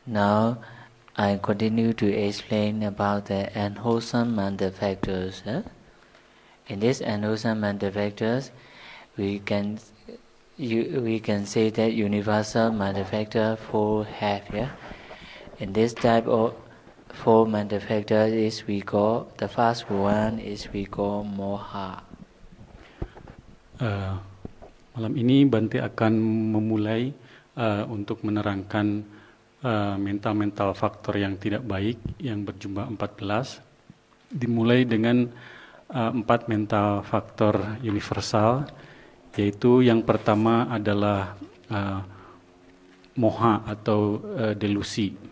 Now, I continue to explain about the unwholesome mental factors. In these unwholesome mental factors, we can say that universal mental factor four have. In this type of four mental factors is we call the first one is we call moha. Malam ini Bante akan memulai untuk menerangkan mental-mental faktor yang tidak baik yang berjumlah 14, dimulai dengan 4 mental faktor universal, yaitu yang pertama adalah moha atau delusi.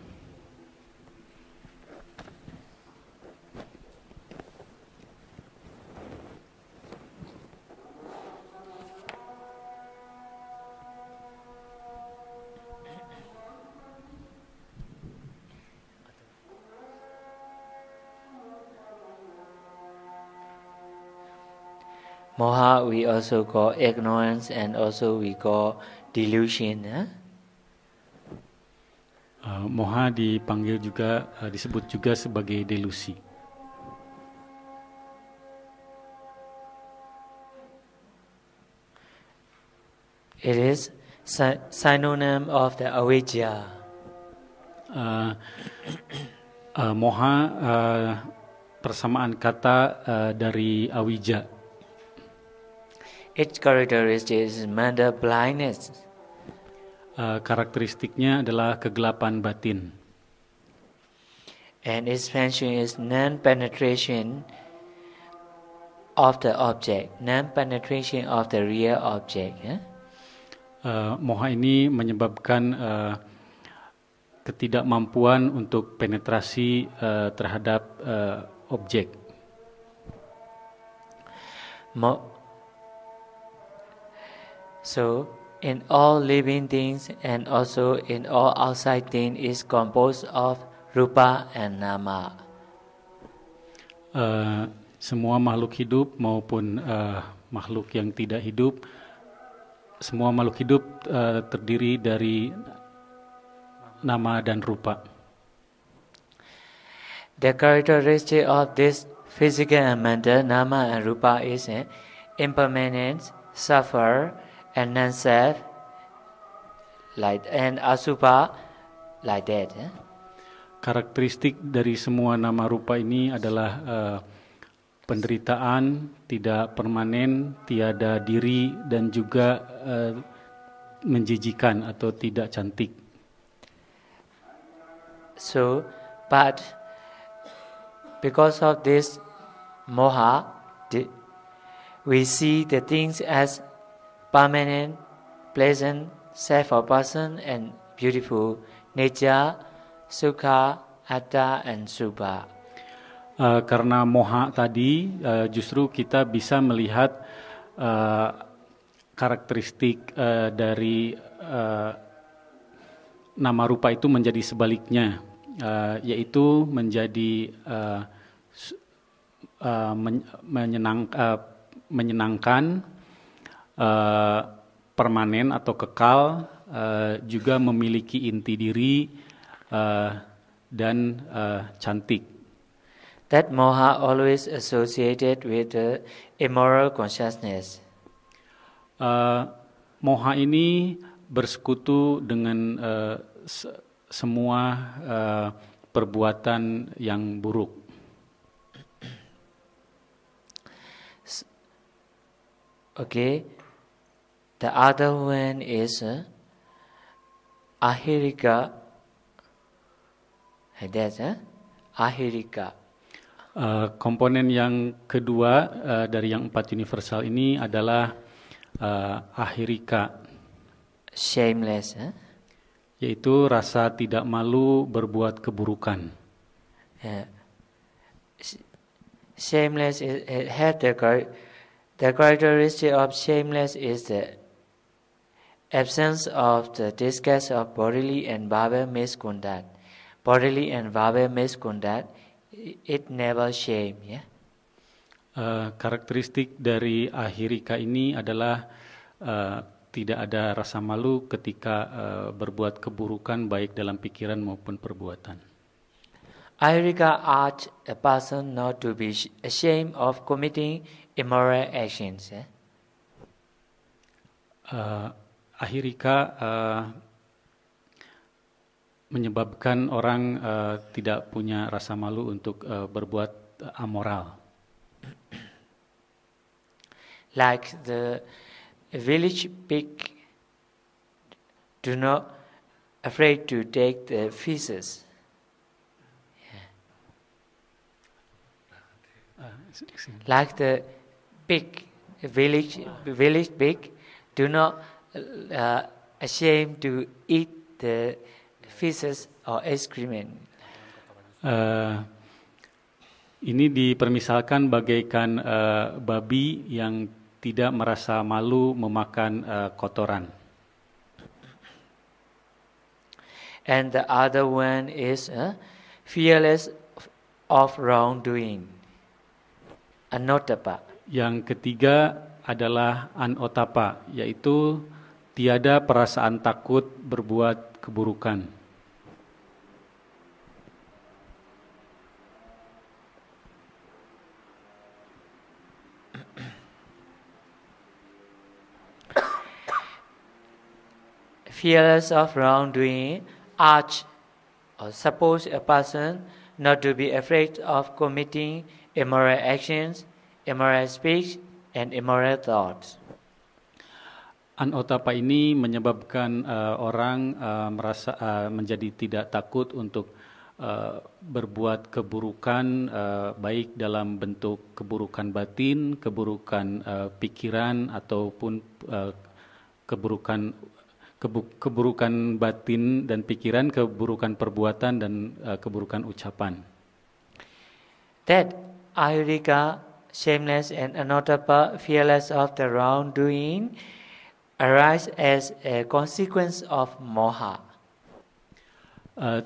Moha we also call ignorance and also we call delusion. Moha dipanggil juga disebut juga sebagai delusi. It is synonym of the avijja. Moha persamaan kata dari avijja. Its characteristic is mental blindness. Karakteristiknya adalah kegelapan batin. And its function is non-penetration of the object, non-penetration of the real object. Moha ini menyebabkan ketidakmampuan untuk penetrasi terhadap objek. So, in all living things and also in all outside things is composed of rupa and nama. Semua makhluk hidup maupun makhluk yang tidak hidup, semua makhluk hidup terdiri dari nama dan rupa. The characteristic of this physical and mental nama and rupa is impermanence, suffer, and non-self, like and asubha, like that. Karakteristik dari semua nama rupa ini adalah penderitaan, tidak permanen, tiada diri, dan juga menjijikan atau tidak cantik. So, but because of this moha, we see the things as permanent, pleasant, safe for person, and beautiful nature, sukha, atta, and subha. Karena moha tadi, justru kita bisa melihat karakteristik dari nama rupa itu menjadi sebaliknya, yaitu menjadi menyenangkan, permanen atau kekal, juga memiliki inti diri dan cantik. That moha always associated with the immoral consciousness. Moha ini bersekutu dengan semua perbuatan yang buruk. Okay. The other one is ahirika. That's ahirika. Komponen yang kedua dari yang 4 universal ini adalah ahirika. Shameless. Yaitu rasa tidak malu berbuat keburukan. Shameless has the characteristic of shameless is the absence of the disgust of bodily and verbal misconduct. Bodily and verbal misconduct, it never shame. Karakteristik dari ahirika ini adalah tidak ada rasa malu ketika berbuat keburukan baik dalam pikiran maupun perbuatan. Ahirika urged a person not to be ashamed of committing immoral actions. Ahirika menyebabkan orang tidak punya rasa malu untuk berbuat amoral. Like the village pig, do not afraid to take the feces. Like the pig, village pig, do not ashamed to eat the feces or excrement. Ini dipermisalkan bagaikan babi yang tidak merasa malu memakan kotoran. And the other one is fearless of wrongdoing. Anotapa. Yang ketiga adalah anotapa, yaitu tiada perasaan takut berbuat keburukan. Fearless of wrongdoing, urge or suppose a person not to be afraid of committing immoral actions, immoral speech, and immoral thoughts. Anotapa ini menyebabkan orang merasa menjadi tidak takut untuk berbuat keburukan, baik dalam bentuk keburukan batin, keburukan pikiran, ataupun keburukan batin dan pikiran, keburukan perbuatan dan keburukan ucapan. That Ahirika, shameless, and Anotapa, fearless of the wrongdoing, arise as a consequence of moha.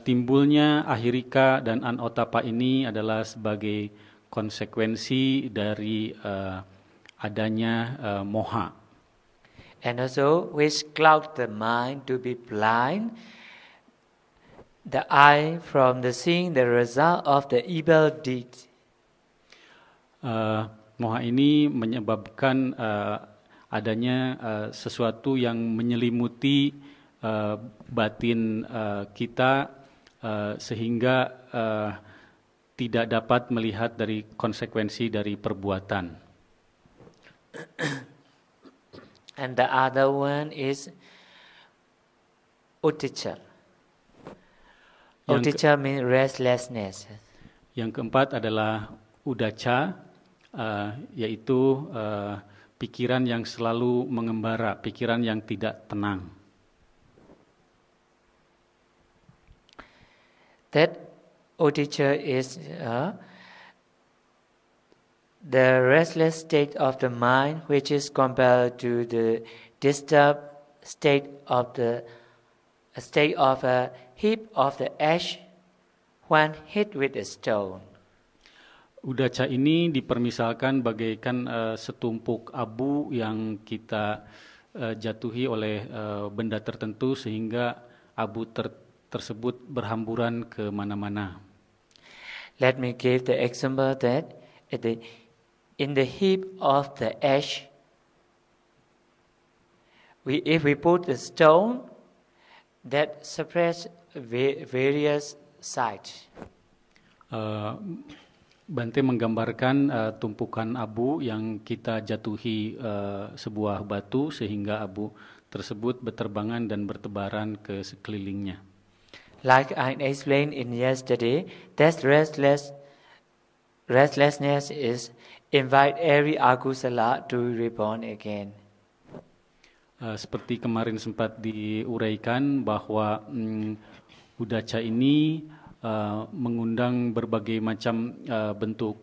Timbulnya Ahirika dan Anotapa ini adalah sebagai konsekuensi dari adanya moha. And also which cloud the mind to be blind, the eye from the seeing the result of the evil deed. Moha ini menyebabkan adanya sesuatu yang menyelimuti batin kita sehingga tidak dapat melihat dari konsekuensi dari perbuatan. And the other one is Uticca. Uticca means restlessness. Yang keempat adalah Udacca, yaitu pikiran yang selalu mengembara, pikiran yang tidak tenang. That Uticca is the restless state of the mind, which is compared to the disturbed state of a heap of the ash when hit with a stone. Udacca ini dipermisalkan bagaikan setumpuk abu yang kita jatuhi oleh benda tertentu sehingga abu tersebut berhamburan ke mana-mana. Let me give the example that in the heap of the ash, if we put a stone, that suppress various sides. Bante menggambarkan tumpukan abu yang kita jatuhi sebuah batu sehingga abu tersebut berterbangan dan bertebaran ke sekelilingnya. Like I explained in yesterday, that restlessness is invite every akusala to reborn again. Seperti kemarin sempat diuraikan bahwa Udacca ini mengundang berbagai macam bentuk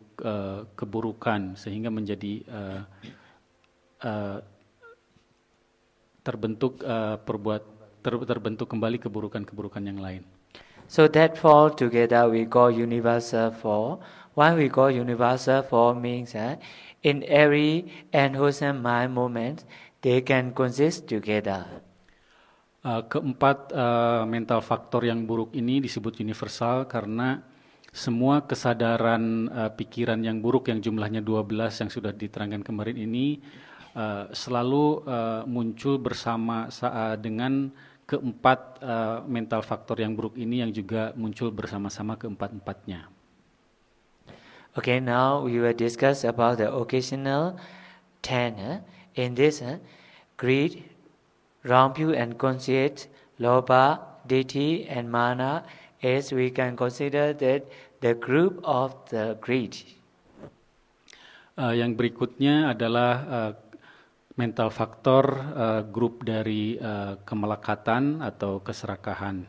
keburukan sehingga menjadi terbentuk kembali keburukan-keburukan yang lain. So that fall together we call universal fall. When we call universal fall means in every unwholesome mind moment they can consist together. Keempat mental faktor yang buruk ini disebut universal karena semua kesadaran pikiran yang buruk yang jumlahnya 12 yang sudah diterangkan kemarin ini selalu muncul bersama dengan keempat mental faktor yang buruk ini yang juga muncul bersama-sama keempat-empatnya. Okay, now we will discuss about the occasional 10. In this, greed, wrong view and conceit, lobha, ditthi and mana, as we can consider that the group of the greed. Yang berikutnya adalah mental faktor grup dari kemelekatan atau keserakahan.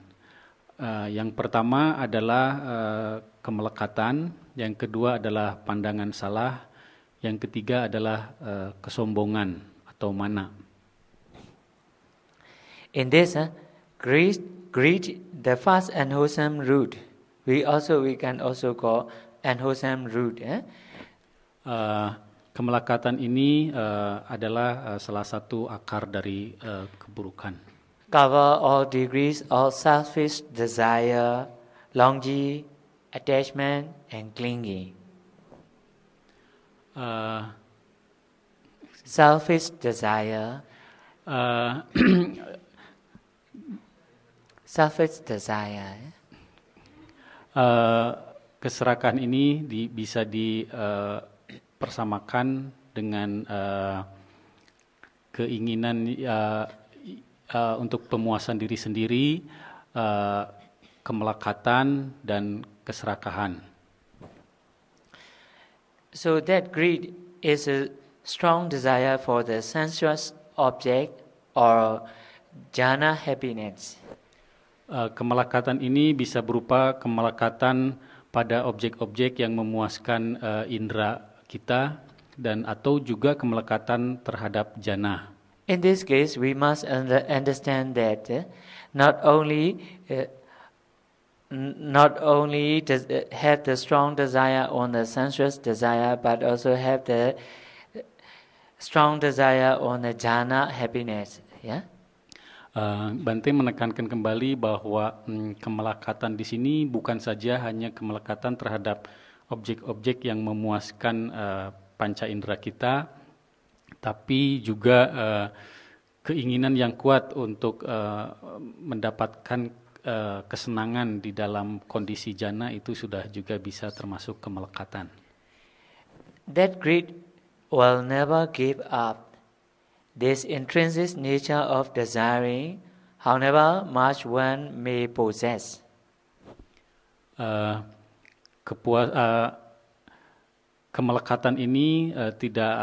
Yang pertama adalah kemelekatan, yang kedua adalah pandangan salah, yang ketiga adalah kesombongan atau mana. In this, greed, the first unwholesome root, we can also call unwholesome root. Kemelekatan ini adalah salah satu akar dari keburukan. Cover all degrees of selfish desire, longing, attachment, and clinging. Selfish desire. Selfish desire. Keserakahan ini bisa dipersamakan dengan keinginan untuk pemuasan diri sendiri, kemelekatan, dan keserakahan. So that greed is a strong desire for the sensuous object or jhana happiness. Kemelekatan ini bisa berupa kemelekatan pada objek-objek yang memuaskan indera kita dan atau juga kemelekatan terhadap jana. In this case, we must understand that not only does have the strong desire on the sensuous desire, but also have the strong desire on the jhana happiness. Yeah. Bante menekankan kembali bahwa kemelekatan di sini bukan saja hanya kemelekatan terhadap objek-objek yang memuaskan panca indera kita, tapi juga keinginan yang kuat untuk mendapatkan kesenangan di dalam kondisi jana itu sudah juga bisa termasuk kemelekatan. That greed will never give up. This intrinsic nature of desiring, however much one may possess. Kemelekatan ini tidak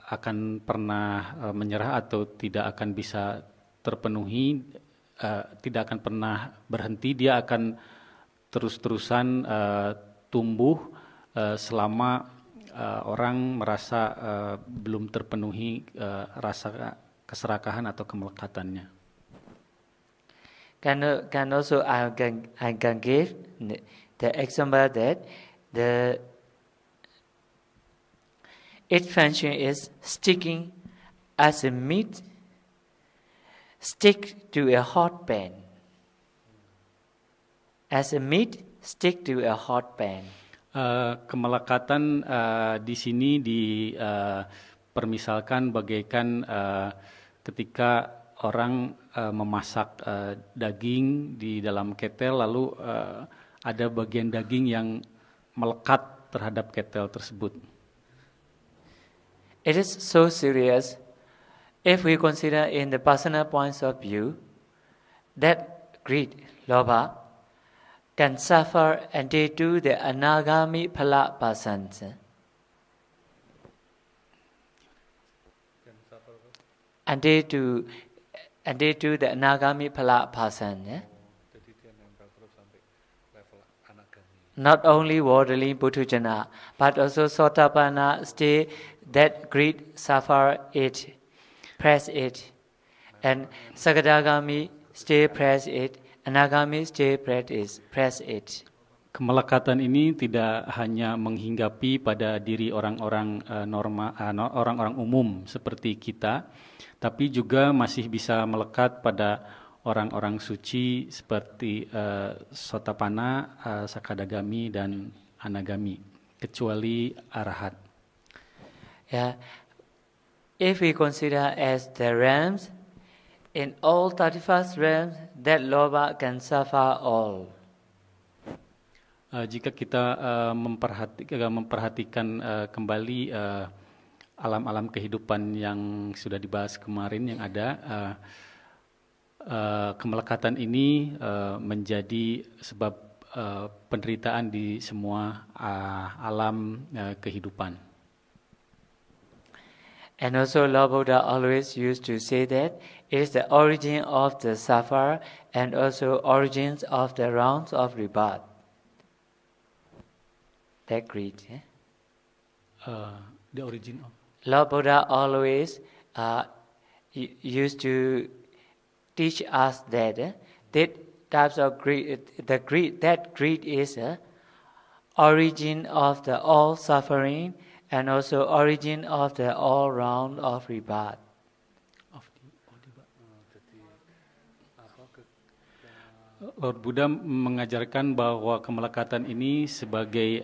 akan pernah menyerah atau tidak akan bisa terpenuhi, tidak akan pernah berhenti. Dia akan terus-terusan tumbuh selama orang merasa belum terpenuhi rasa keserakahan atau kemelekatannya. Can also I can give the example that its function is sticking as a meat stick to a hot pan. As a meat stick to a hot pan. Kemelekatan di sini dipermisalkan bagaikan ketika orang memasak daging di dalam ketel, lalu ada bagian daging yang melekat terhadap ketel tersebut. It is so serious if we consider in the personal points of view that greed, lobha, can suffer until the anagami phala persons. Until the anagami phala person. Not only worldly Buddhajana, but also Sotapanna stay that greed suffer it, press it, and Sakadagami stay press it, Anagami stay press it. Kemelekatan ini tidak hanya menghinggapi pada diri orang-orang orang-orang umum seperti kita, tapi juga masih bisa melekat pada orang-orang suci seperti Sotapanna, Sakadagami, dan Anagami, kecuali Arahat. Yeah. If we consider as the realms, in all 31st realms, that Loba can suffer all. Jika kita memperhatikan kembali alam-alam kehidupan yang sudah dibahas kemarin yang ada, kemelekatan ini menjadi sebab penderitaan di semua alam kehidupan. And also Lord Buddha always used to say that it is the origin of the suffer and also origins of the rounds of rebirth. That greed. The origin of Lord Buddha always used to teach us that that types of greed, that greed is origin of the all suffering and also origin of the all round of rebirth. Lord Buddha mengajarkan bahwa kemelekatan ini sebagai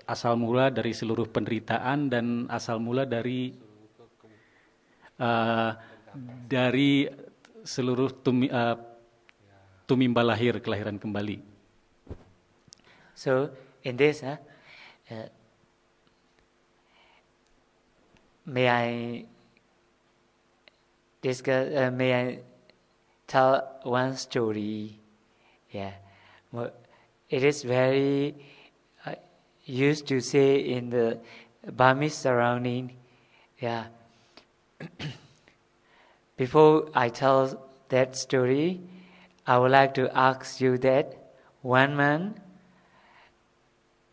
asal mula dari seluruh penderitaan dan asal mula dari seluruh tumimba lahir, kelahiran kembali. So in this, may I discuss? May I tell one story? Yeah, it is very used to say in the Burmese surrounding. Yeah. Before I tell that story, I would like to ask you that one man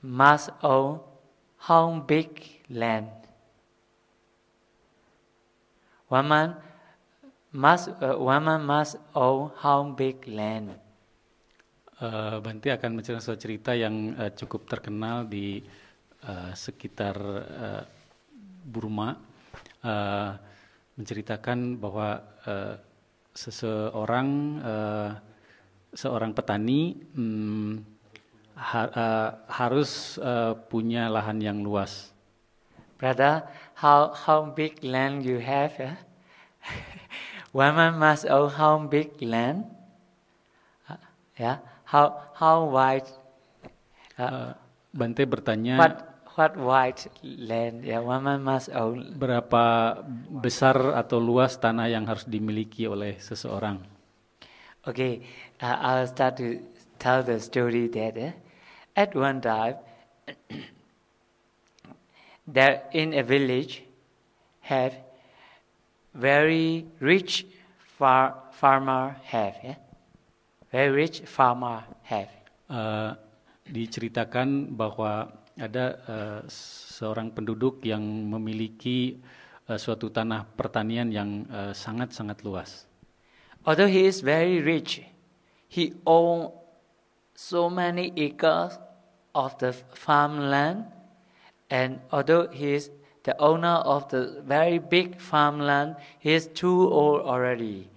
must own how big land? One man must own how big land? Bante akan menceritakan suatu cerita yang cukup terkenal di sekitar Burma, menceritakan bahwa seorang petani harus punya lahan yang luas. Brother, how big land you have? One man must own how big land? Yeah. How wide? Bante bertanya. What wide land? Yeah, one man must own. Berapa besar atau luas tanah yang harus dimiliki oleh seseorang? Okay, I'll start to tell the story that at one time, there in a village have very rich farmer have. Yeah? Very rich farmer have. Diceritakan bahwa ada seorang penduduk yang memiliki suatu tanah pertanian yang sangat-sangat luas. Although he is very rich, he owns so many acres of the farmland, and although he is the owner of the very big farmland, he is too old already.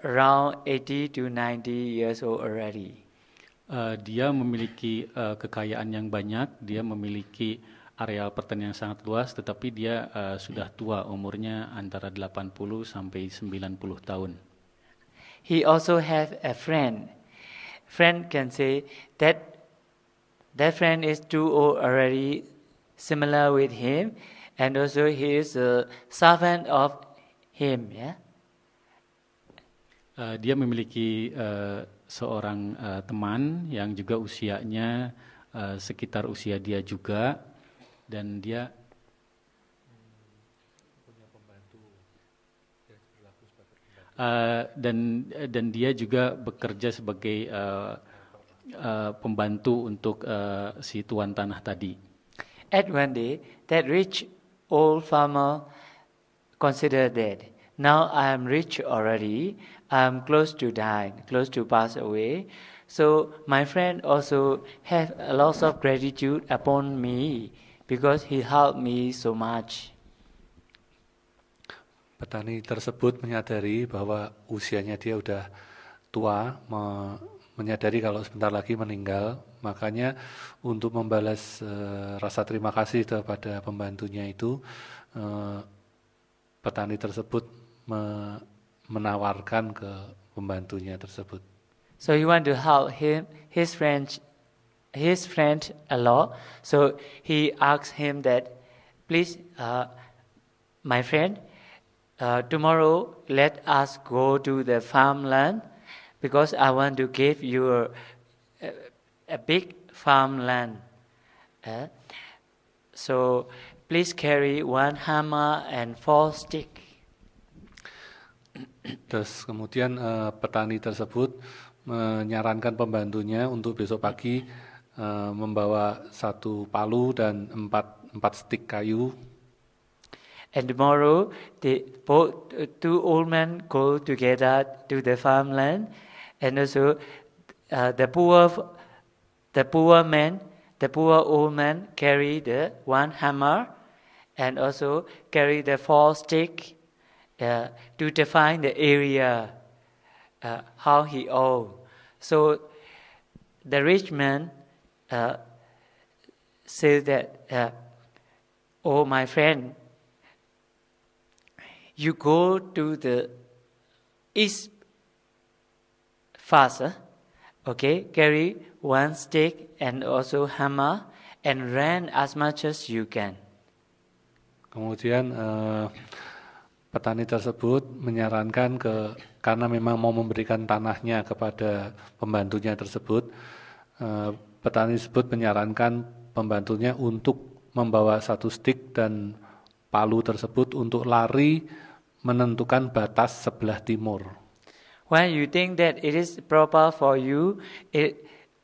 Around 80 to 90 years old already. Dia memiliki kekayaan yang banyak, dia memiliki areal pertanian yang sangat luas, tetapi dia sudah tua, umurnya antara 80 sampai 90 tahun. He also have a friend. Friend can say that friend is too old already, similar with him, and also he is a servant of him. Yeah. Dia memiliki seorang teman yang juga usianya sekitar usia dia juga, dan dia punya pembantu dan dia juga bekerja sebagai pembantu untuk si tuan tanah tadi. At one day, that rich old farmer considered that now I am rich already. I'm close to die, close to pass away. So my friend also have a lot of gratitude upon me because he helped me so much. Petani tersebut menyadari bahwa usianya dia udah tua, menyadari kalau sebentar lagi meninggal. Makanya untuk membalas rasa terima kasih kepada pembantunya itu, petani tersebut menawarkan ke pembantunya tersebut. So he want to help his friend a lot. So he asked him that, please, my friend, tomorrow let us go to the farmland because I want to give you a big farmland. So please carry one hammer and 4 sticks. Terus kemudian petani tersebut menyarankan pembantunya untuk besok pagi membawa 1 palu dan 4 stik kayu. And tomorrow, both 2 old men go together to the farmland, and also the poor old man carry the 1 hammer, and also carry the 4 stick to define the area how he owned. So the rich man says that, "Oh, my friend, you go to the east first, okay? Carry 1 stick and also hammer and run as much as you can." Kemudian petani tersebut menyarankan karena memang mau memberikan tanahnya kepada pembantunya tersebut, petani tersebut menyarankan pembantunya untuk membawa 1 stik dan palu tersebut untuk lari menentukan batas sebelah timur. When you think that it is proper for you,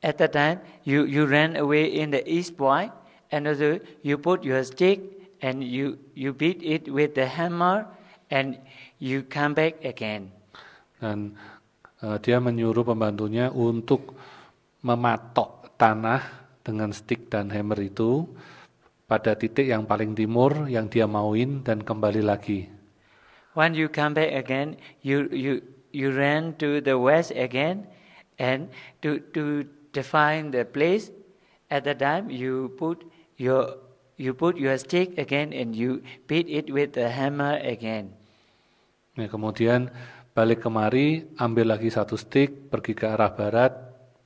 at the time you ran away in the east point, and also you put your stick and you beat it with the hammer, and you come back again. Dan dia menyuruh pembantunya untuk mematok tanah dengan stick dan hammer itu pada titik yang paling timur yang dia mauin dan kembali lagi. When you come back again, you ran to the west again, and to define the place. At the time, you put your stick again, and you beat it with the hammer again. Nah, kemudian balik kemari, ambil lagi 1 stick, pergi ke arah barat,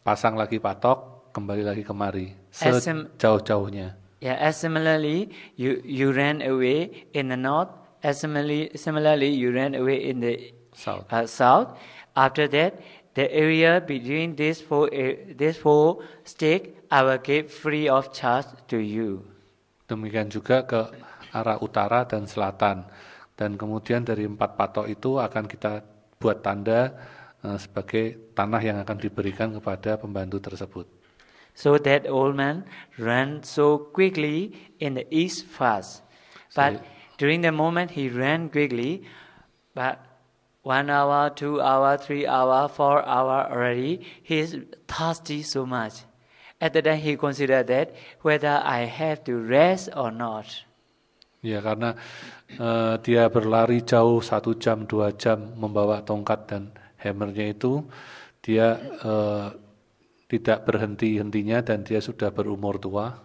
pasang lagi patok, kembali lagi kemari sejauh-jauhnya. Yeah, as similarly, you ran away in the north. As similarly, you ran away in the south. After that, the area between these 4 sticks, I will give free of charge to you. Demikian juga ke arah utara dan selatan. Dan kemudian dari 4 patok itu akan kita buat tanda sebagai tanah yang akan diberikan kepada pembantu tersebut. So that old man ran so quickly in the east fast. But during the moment he ran quickly, but 1 hour, 2 hour, 3 hour, 4 hour already, he is thirsty so much. At the time he considered that whether I have to rest or not. Ya, karena dia berlari jauh 1 jam, 2 jam membawa tongkat dan hammernya itu, dia tidak berhenti-hentinya dan dia sudah berumur tua.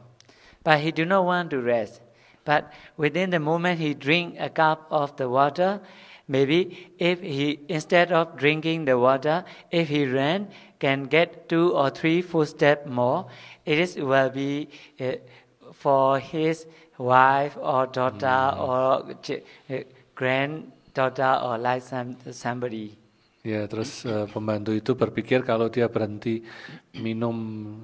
But he do not want to rest. But within the moment he drink a cup of the water, maybe if he, instead of drinking the water, if he ran, can get 2 or 3 footsteps more, it will be for his wife or daughter or granddaughter or like somebody. Ya, terus pembantu itu berpikir kalau dia berhenti minum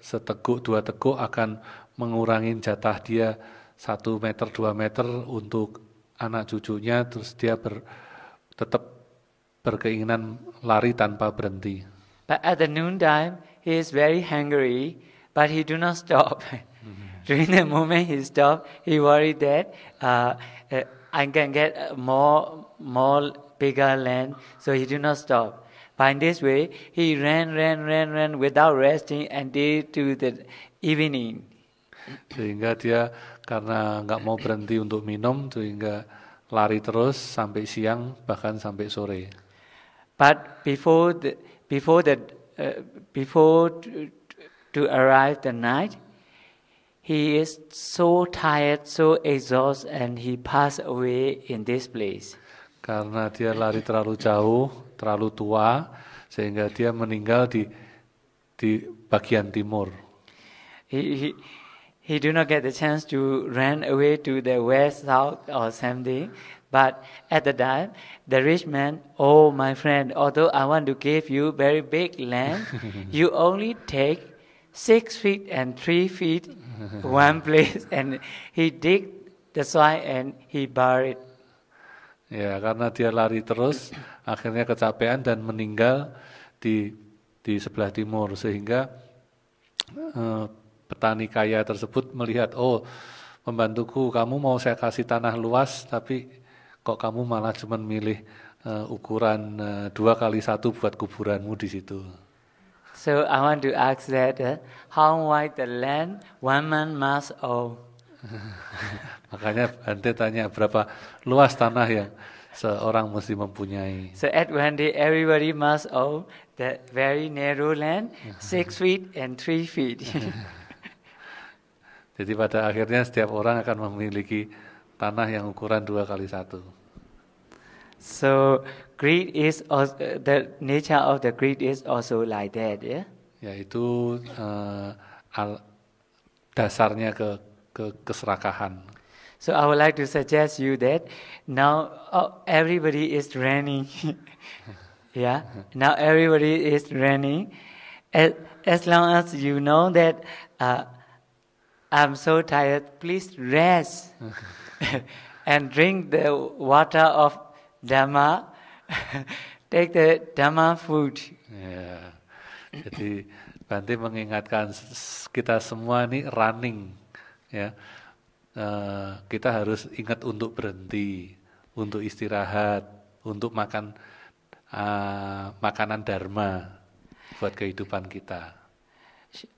seteguk 2 teguk akan mengurangi jatah dia 1 meter 2 meter untuk anak cucunya, terus dia tetap berkeinginan lari tanpa berhenti. But at the noontime, he is very hungry, but he do not stop. During the moment he stopped, he worried that I can get more bigger land, so he do not stop. By this way, he ran without resting until to the evening. Sehingga dia karena nggak mau berhenti untuk minum, sehingga lari terus sampai siang bahkan sampai sore. But before to arrive the night, he is so tired, so exhausted, and he passed away in this place. Karena dia lari terlalu jauh, terlalu tua, sehingga dia meninggal di bagian timur. He do not get the chance to run away to the west, south, or something. But at the time, the rich man, oh my friend, although I want to give you very big land, you only take 6 feet and 3 feet one place, and he dig the soil and he buried. Ya, karena dia lari terus, akhirnya kecapean dan meninggal di sebelah timur, sehingga petani kaya tersebut melihat, oh pembantuku, kamu mau saya kasih tanah luas, tapi kok kamu malah cuma milih ukuran 2x1 buat kuburanmu di situ. So I want to ask that how wide the land 1 man must own? Makanya Bante tanya berapa luas tanah yang seorang mesti mempunyai. So at one day everybody must own the very narrow land, 6 feet and 3 feet. Jadi pada akhirnya setiap orang akan memiliki tanah yang ukuran 2x1. So greed is also, the nature of the greed is also like that, yeah. Yaitu dasarnya ke keserakahan. So I would like to suggest you that now everybody is running. Yeah, now everybody is running. As long as you know that I'm so tired, please rest and drink the water of Dhamma. Take the Dhamma food. Ya, jadi Bante mengingatkan kita semua ini running, ya. Kita harus ingat untuk berhenti, untuk istirahat, untuk makan makanan dharma buat kehidupan kita.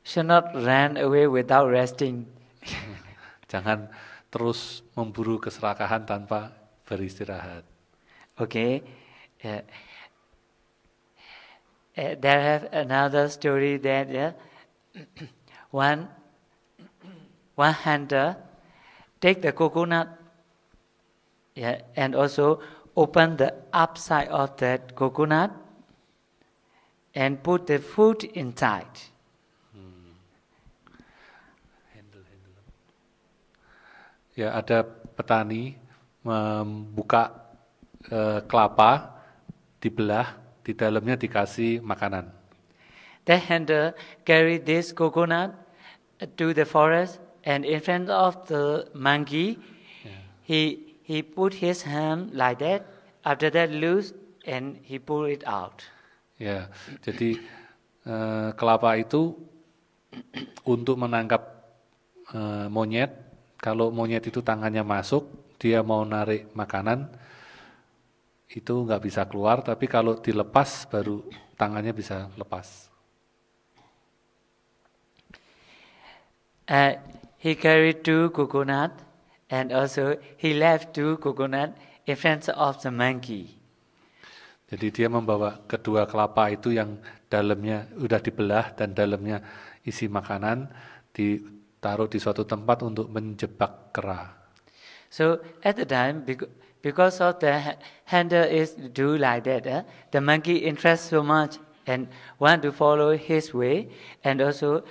Should not run away without resting. Jangan terus memburu keserakahan tanpa beristirahat. Okay. There have another story that one hunter take the coconut, and also open the upside of that coconut and put the food inside. Ya, ada petani membuka kelapa, dibelah, di dalamnya dikasih makanan. The hunter carried this coconut to the forest, and in front of the monkey, he put his hand like that. After that, loose, and he pulled it out. Ya, jadi kelapa itu untuk menangkap monyet. Kalau monyet itu tangannya masuk, dia mau narik makanan, itu nggak bisa keluar. Tapi kalau dilepas, baru tangannya bisa lepas. He carried 2 coconut, and also he left 2 coconut in front of the monkey. Jadi dia membawa kedua kelapa itu yang dalamnya udah dibelah dan dalamnya isi makanan, ditaruh di suatu tempat untuk menjebak kera. So at the time, because of the hunter is do like that, the monkey interests so much and want to follow his way, and also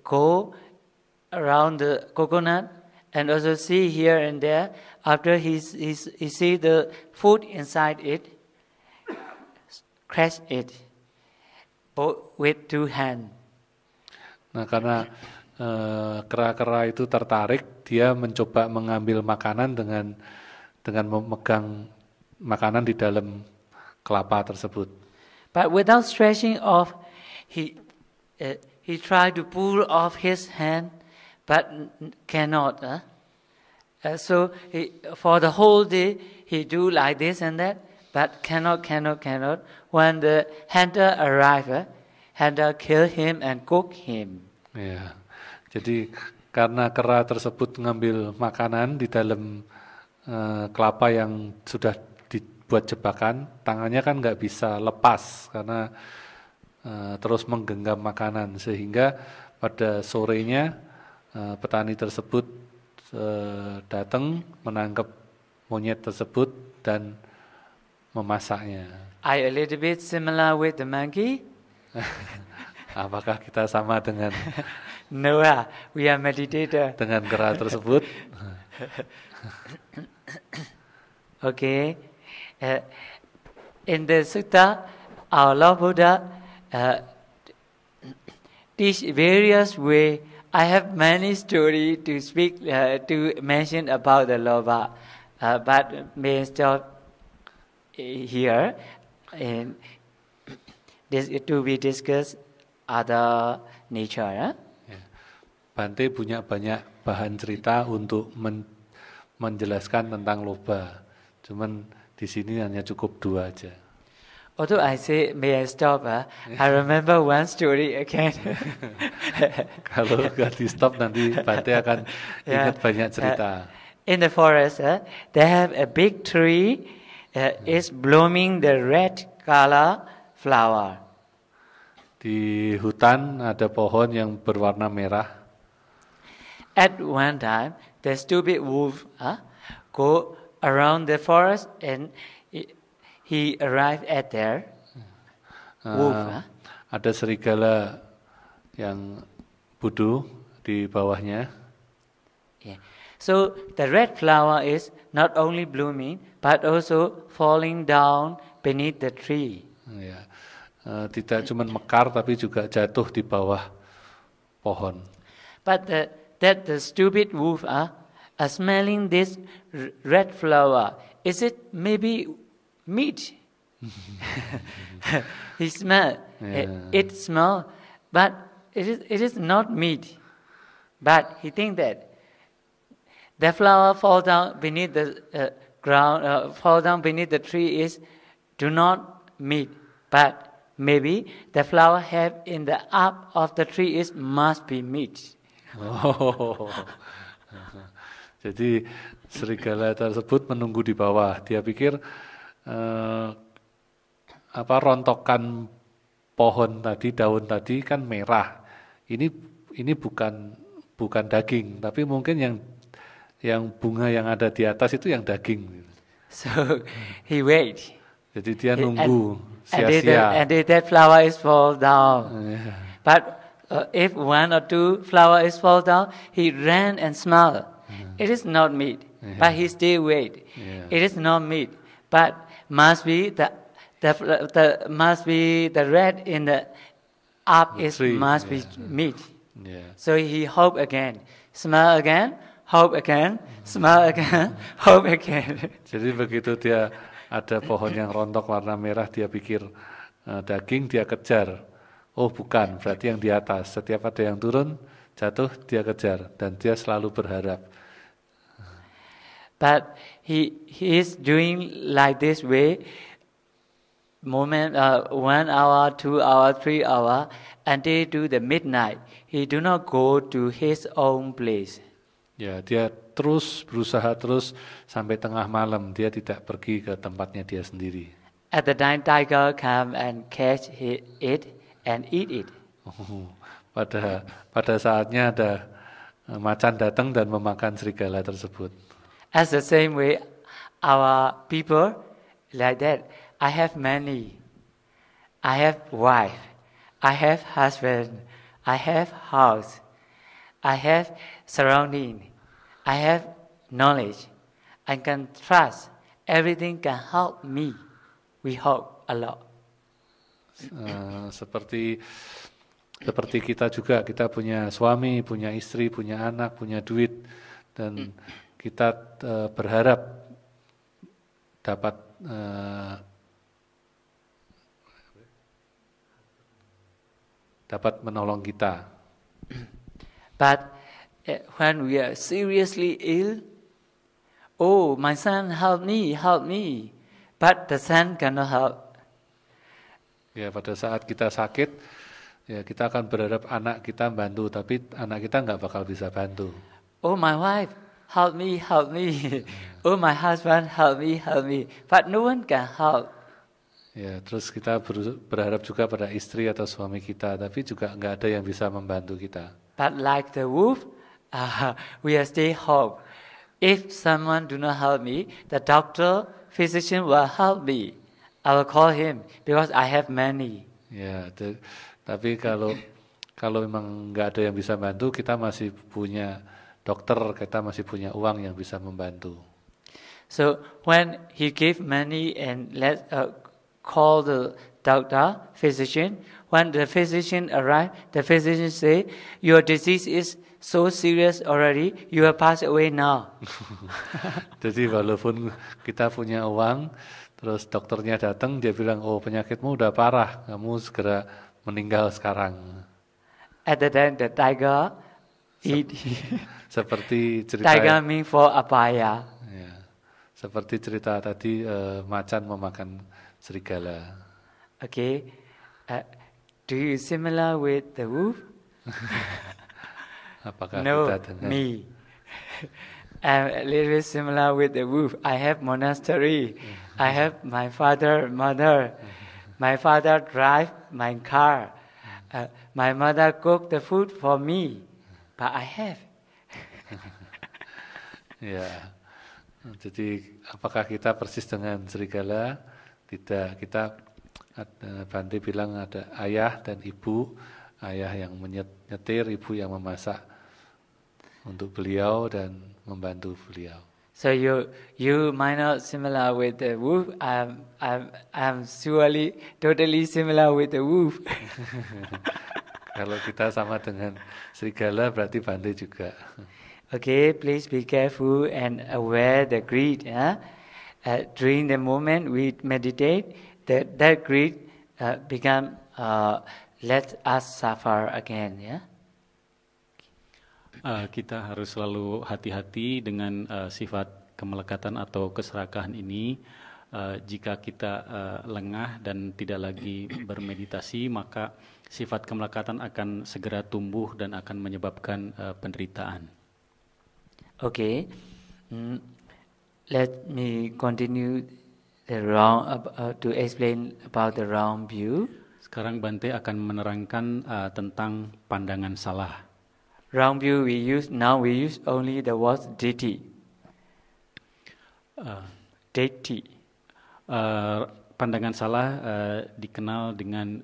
go around the coconut and also see here and there. After he see the food inside it, crush it with 2 hands. Nah, karena kera-kera itu tertarik, dia mencoba mengambil makanan dengan memegang makanan di dalam kelapa tersebut. But without stretching off, he tried to pull off his hand, but cannot. So for the whole day, he do like this and that, but cannot. When the hunter arrived, hunter killed him and cooked him. Ya, jadi karena kera tersebut mengambil makanan di dalam kelapa yang sudah dibuat jebakan, tangannya kan nggak bisa lepas karena terus menggenggam makanan, sehingga pada sorenya petani tersebut datang menangkap monyet tersebut dan memasaknya. Are you a little bit similar with the monkey? Apakah kita sama dengan No, we are meditator. dengan kera tersebut? Okay. In the sutta, our Lord Buddha teach various way. I have many story to speak to mention about the lobha, but may stop here. And this to be discussed other nature. Bante punya banyak bahan cerita untuk menjelaskan tentang loba. Cuman di sini hanya cukup 2 aja. Although I say, may I stop? I remember one story again. Kalau nggak di stop nanti Bante akan ingat banyak cerita. In the forest, they have a big tree. Is blooming the red color flower. Di hutan ada pohon yang berwarna merah. At one time, the stupid wolf go around the forest and he arrived at there. Wolf. Ada serigala yang bodoh di bawahnya. Yeah. So the red flower is not only blooming but also falling down beneath the tree. Ya. Tidak cuma mekar tapi juga jatuh di bawah pohon. But the stupid wolf smelling this red flower, is it maybe meat? He smell. It smell, but it is not meat. But he think that the flower fall down beneath the ground, fall down beneath the tree is do not meat, but maybe the flower have in the up of the tree is must be meat. Oh. Jadi serigala tersebut menunggu di bawah. Dia pikir rontokan pohon tadi, daun tadi kan merah. Ini bukan daging, tapi mungkin yang bunga yang ada di atas itu yang daging. So he wait. Jadi dia nunggu sia-sia. And that flower is fall down. But if 1 or 2 flower is fall down, he ran and smelled. It is not meat, but he still wait. It is not meat, but must be the red in the up is tree, must be meat. Yeah. So he hope again, smell again, hope again, smell again, hope again. Jadi begitu dia ada pohon yang rontok warna merah, dia pikir daging, dia kejar. Oh bukan, berarti yang di atas. Setiap ada yang turun, jatuh, dia kejar. Dan dia selalu berharap. But he is doing like this way, 1 hour, 2 hour, 3 hour, until to the midnight. He do not go to his own place. Ya, dia terus berusaha terus sampai tengah malam. Dia tidak pergi ke tempatnya dia sendiri. At the time, tiger come and catch it and eat it. Pada saatnya ada macan datang dan memakan serigala tersebut. As the same way, our people like that. I have many. I have wife. I have husband. I have house. I have surrounding. I have knowledge. I can trust. Everything can help me. We hope a lot. Seperti kita juga, kita punya suami, punya istri, punya anak, punya duit, dan kita berharap dapat menolong kita. But when we are seriously ill, oh, my son, help me. But the son cannot help. Ya, pada saat kita sakit, ya kita akan berharap anak kita bantu, tapi anak kita nggak bakal bisa bantu. Oh, my wife, help me, help me. Oh, my husband, help me, help me. But no one can help. Ya, terus kita berharap juga pada istri atau suami kita, tapi juga nggak ada yang bisa membantu kita. But like the wolf, we are still hope. If someone do not help me, the doctor, physician will help me. I will call him because I have many. Ya, tapi kalau memang nggak ada yang bisa bantu, kita masih punya dokter, kita masih punya uang yang bisa membantu. So when he gave money and call the doctor, physician, when the physician arrived, the physician say, your disease is so serious already, you have passed away now. Jadi walaupun kita punya uang, terus dokternya datang, dia bilang, oh penyakitmu udah parah, kamu segera meninggal sekarang. At the time, the tiger eat. Seperti cerita. Tiger mean for apaya. Ya, seperti cerita tadi, macan memakan serigala. Okay, do you similar with the wolf? Apakah No, kita dengan me. I'm a little bit similar with the wolf. I have monastery. I have my father, mother. My father drive my car. My mother cook the food for me. But I have. Ya, jadi apakah kita persis dengan serigala? Tidak, kita Bante bilang ada ayah dan ibu, ayah yang menyetir, ibu yang memasak untuk beliau dan membantu beliau. So you might not similar with the wolf. I'm surely totally similar with the wolf. Kalau kita sama dengan serigala berarti Bante juga. Okay, please be careful and aware the greed. During the moment we meditate, that greed become let us suffer again. Yeah. Kita harus selalu hati-hati dengan sifat kemelekatan atau keserakahan ini. Jika kita lengah dan tidak lagi bermeditasi, maka sifat kemelekatan akan segera tumbuh dan akan menyebabkan penderitaan. Okay, let me continue the to explain about the wrong view. Sekarang Bante akan menerangkan tentang pandangan salah. Wrong view we use only the word deity. Deity. Pandangan salah dikenal dengan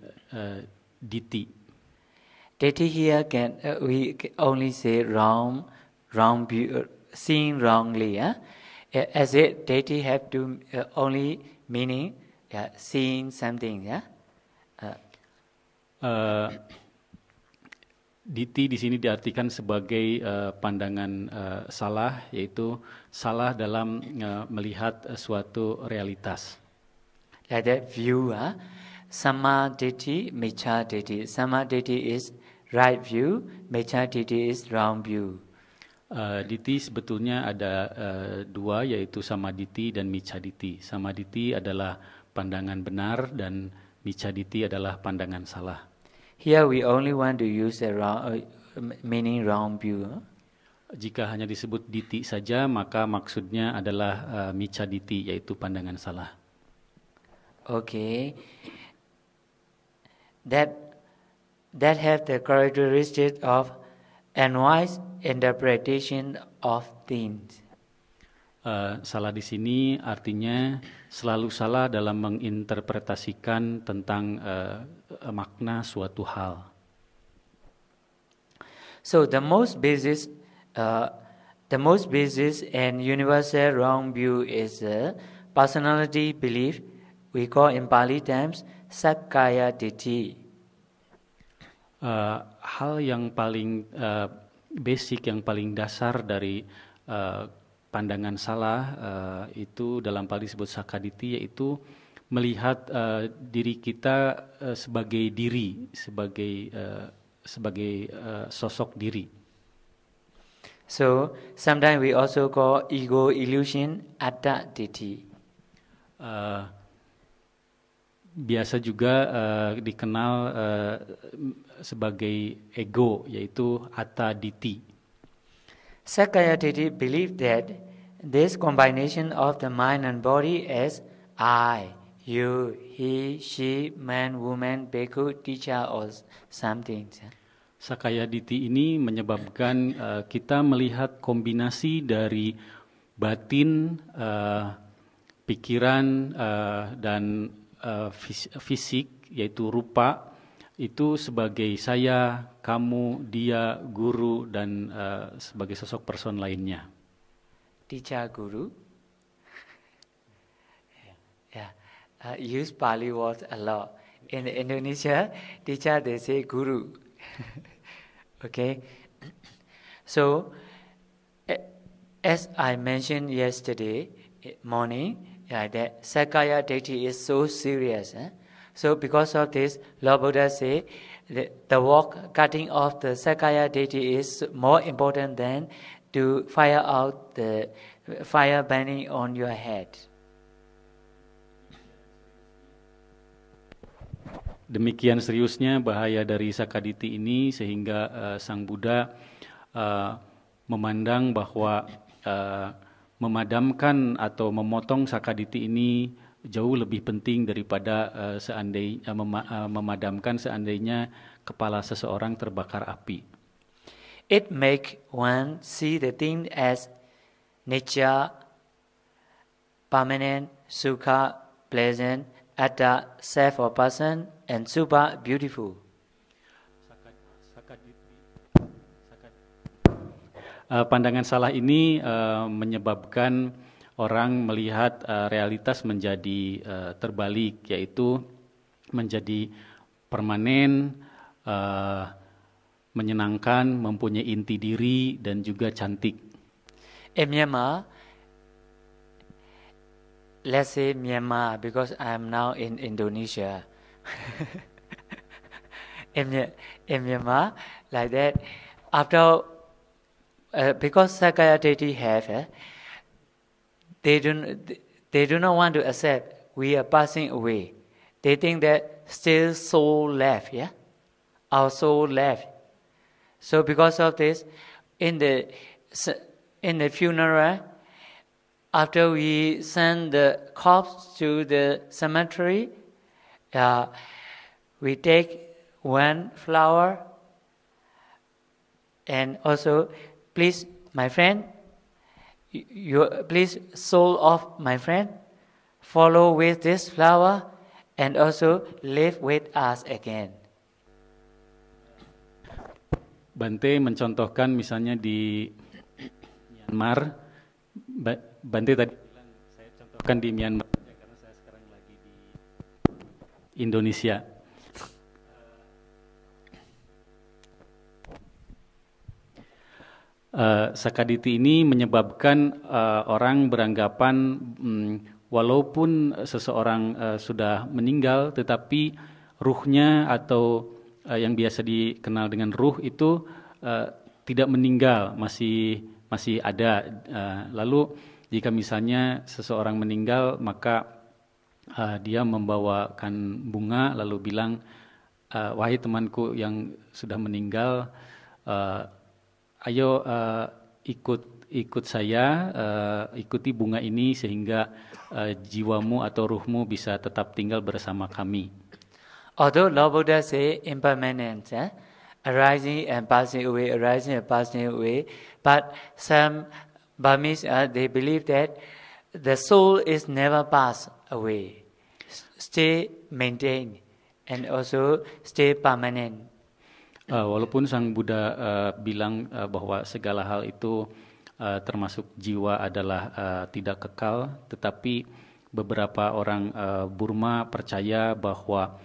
diti. Deity here we only say wrong view, seeing wrongly. As it deity have to only meaning seeing something. Diti di sini diartikan sebagai pandangan salah, yaitu salah dalam melihat suatu realitas. Like that view, Samma Ditti, Miccha Ditti. Samma Ditti is right view, Miccha Ditti is wrong view. Diti sebetulnya ada dua, yaitu samaditi dan micchaditi. Samaditi adalah pandangan benar dan micchaditi adalah pandangan salah. Here we only want to use the wrong meaning wrong view. Jika hanya disebut diti saja, maka maksudnya adalah micchaditi, yaitu pandangan salah. Okay. That have the characteristic of unwise interpretation of things. Salah di sini artinya selalu salah dalam menginterpretasikan tentang makna suatu hal. So the most basic and universal wrong view is personality belief. We call in Pali terms Sakkaya Ditti. Hal yang paling basic, yang paling dasar dari pandangan salah itu dalam Pali disebut Sakkaditi, yaitu melihat diri kita sebagai diri, sebagai sosok diri. So sometimes we also call ego illusion Atta Ditti. Biasa juga dikenal sebagai ego, yaitu Atta Ditti. Sakaya Deity believed that this combination of the mind and body as I, you, he, she, man, woman, bhikkhu, teacher, or something. Sakaya Diti ini menyebabkan kita melihat kombinasi dari batin, pikiran, dan fisik, yaitu rupa, itu sebagai saya, kamu, dia, guru, dan sebagai sosok person lainnya. Teacher, guru. Use Pali words a lot. In Indonesia, teacher, they say guru. Okay. So, as I mentioned yesterday morning, that Sakaya Deity is so serious. So because of this, Lord Buddha say the work cutting off the Sakaya Deity is more important than to fire out the fire burning on your head. Demikian seriusnya bahaya dari Sakaditi ini sehingga Sang Buddha memandang bahwa memadamkan atau memotong Sakaditi ini jauh lebih penting daripada memadamkan seandainya kepala seseorang terbakar api. It make one see the thing as nature, permanent, sukha, pleasant, atta, self or person, and super, beautiful. Pandangan salah ini menyebabkan orang melihat realitas menjadi terbalik, yaitu menjadi permanen, menyenangkan, mempunyai inti diri, dan juga cantik. In Myanmar, let's say Myanmar, because I'm now in Indonesia. in Myanmar, like that, after because Sakaya Deity have, they do not want to accept we are passing away. They think that still soul left, our soul left. So because of this, in the funeral, after we send the corpse to the cemetery, we take one flower, and also, please, my friend, please, soul of my friend, follow with this flower, and also live with us again. Bante mencontohkan misalnya di Myanmar, Bante tadi bilang saya contohkan di Myanmar karena saya sekarang lagi di Indonesia. Sakaditi ini menyebabkan orang beranggapan walaupun seseorang sudah meninggal, tetapi ruhnya atau yang biasa dikenal dengan ruh itu tidak meninggal, masih ada. Lalu jika misalnya seseorang meninggal, maka dia membawakan bunga lalu bilang, wahai temanku yang sudah meninggal, ayo ikut saya, ikuti bunga ini sehingga jiwamu atau ruhmu bisa tetap tinggal bersama kami. Although Lord Buddha say impermanent, arising and passing away, arising and passing away, but some Burmese they believe that the soul is never pass away, stay maintained, and also stay permanent. Walaupun Sang Buddha bilang bahwa segala hal itu termasuk jiwa adalah tidak kekal, tetapi beberapa orang Burma percaya bahwa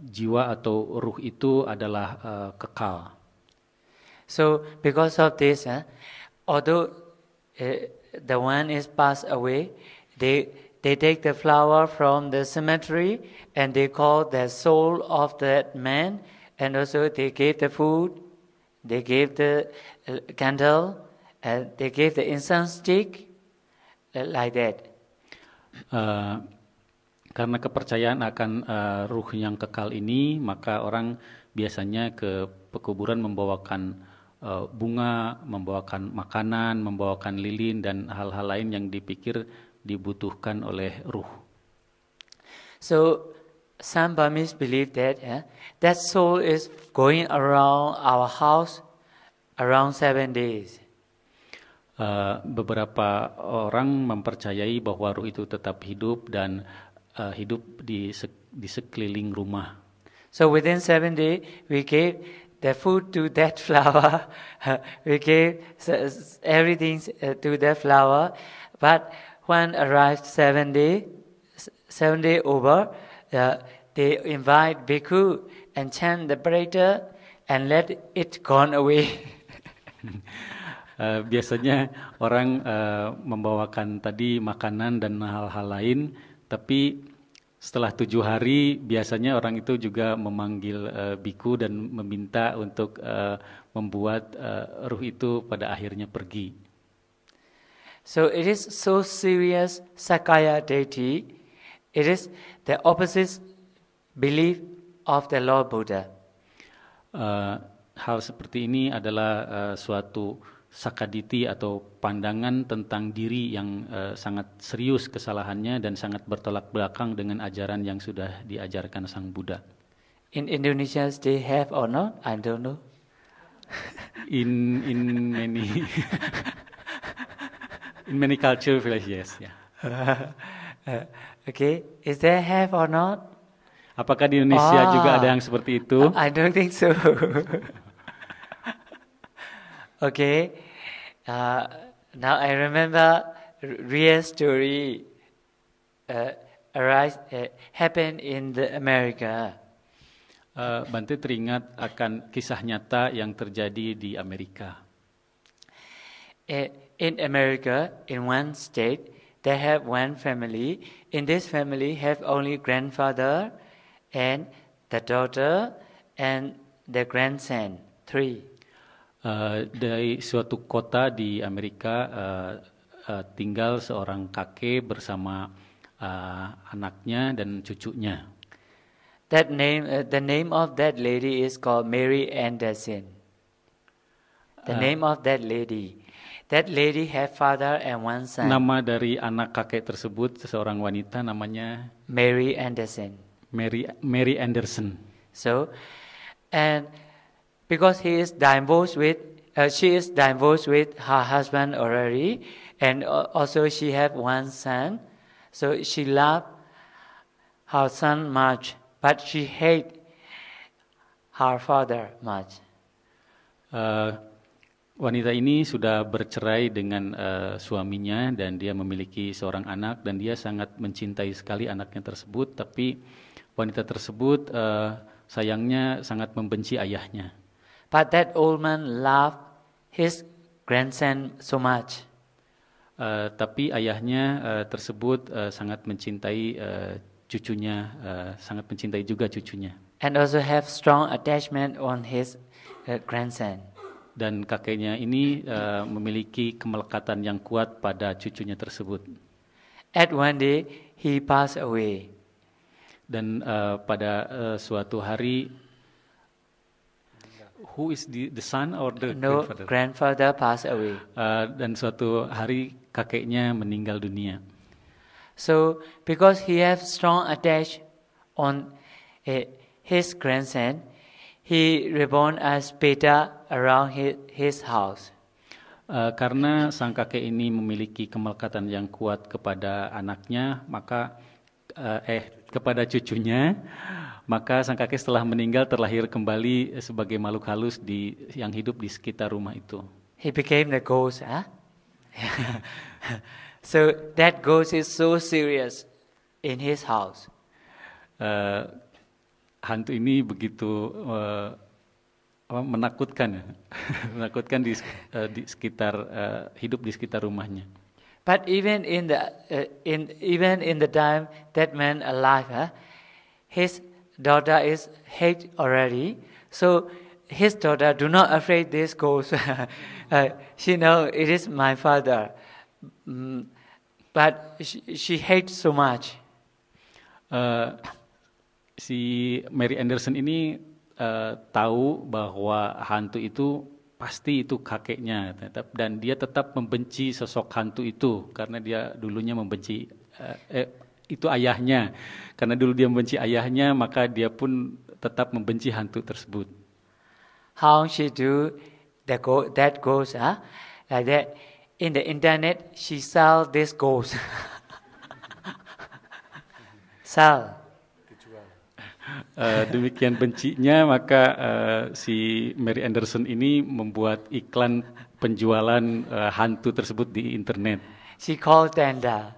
jiwa atau ruh itu adalah kekal. So because of this, although the one is passed away, they take the flower from the cemetery and they call the soul of that man, and also they gave the food, they gave the candle, and they gave the incense stick, like that. Karena kepercayaan akan ruh yang kekal ini, maka orang biasanya ke pekuburan membawakan bunga, membawakan makanan, membawakan lilin dan hal-hal lain yang dipikir dibutuhkan oleh ruh. So some Burmese believe that that soul is going around our house around 7 days. Beberapa orang mempercayai bahwa ruh itu tetap hidup dan hidup di sekeliling rumah. So within 7 days, we gave the food to that flower. We gave everything to that flower. But when arrived 7 day over, they invite bhikkhu and chant the prayer and let it gone away. Biasanya orang membawakan tadi makanan dan hal-hal lain, tapi setelah 7 hari biasanya orang itu juga memanggil biku dan meminta untuk membuat ruh itu pada akhirnya pergi. So it is so serious Sakaya deity. It is the opposite belief of the Lord Buddha. Hal seperti ini adalah suatu sakaditi atau pandangan tentang diri yang sangat serius kesalahannya dan sangat bertolak belakang dengan ajaran yang sudah diajarkan Sang Buddha. In Indonesia, they have or not? I don't know. In many in many culture villages, yeah. Okay, is there have or not? Apakah di Indonesia juga ada yang seperti itu? I don't think so. Okay, now I remember real story happened in the America. Bante teringat akan kisah nyata yang terjadi di Amerika. In America, in one state, they have one family. In this family, have only grandfather and the daughter and the grandson, 3. Dari suatu kota di Amerika tinggal seorang kakek bersama anaknya dan cucunya. That name, the name of that lady is called Mary Anderson. The name of that lady. That lady had father and one son. Nama dari anak kakek tersebut seorang wanita namanya Mary Anderson. Mary Anderson. So, and because she is divorced with her husband already, and also she have one son. So she loved her son much, but she hate her father much. Wanita ini sudah bercerai dengan suaminya dan dia memiliki seorang anak dan dia sangat mencintai sekali anaknya tersebut, tapi wanita tersebut sayangnya sangat membenci ayahnya. But that old man loved his grandson so much. Tapi ayahnya tersebut sangat mencintai cucunya, sangat mencintai juga cucunya. And also have strong attachment on his grandson. Dan kakeknya ini memiliki kemelekatan yang kuat pada cucunya tersebut. At one day, he passed away. Dan pada suatu hari, who is the son or the grandfather? Grandfather passed away. Dan suatu hari kakeknya meninggal dunia. So because he have strong attach on his grandson, he reborn as Peta around his house. Karena sang kakek ini memiliki kemelekatan yang kuat kepada anaknya, maka kepada cucunya, maka sang kakek setelah meninggal terlahir kembali sebagai makhluk halus yang hidup di sekitar rumah itu. He became the ghost, huh? So that ghost is so serious in his house. Hantu ini begitu menakutkan, menakutkan di sekitar hidup di sekitar rumahnya. But even in the time that man alive, his daughter is hate already. So his daughter do not afraid this ghost. She know it is my father, but she hates so much. Si Mary Anderson ini tahu bahwa hantu itu pasti itu kakeknya, dan dia tetap membenci sosok hantu itu karena dia dulunya membenci itu ayahnya. Karena dulu dia membenci ayahnya, maka dia pun tetap membenci hantu tersebut. How she do that ghost, like that. In the internet, she sell this ghost. Sell. Demikian bencinya, maka si Mary Anderson ini membuat iklan penjualan hantu tersebut di internet. She called Tenda.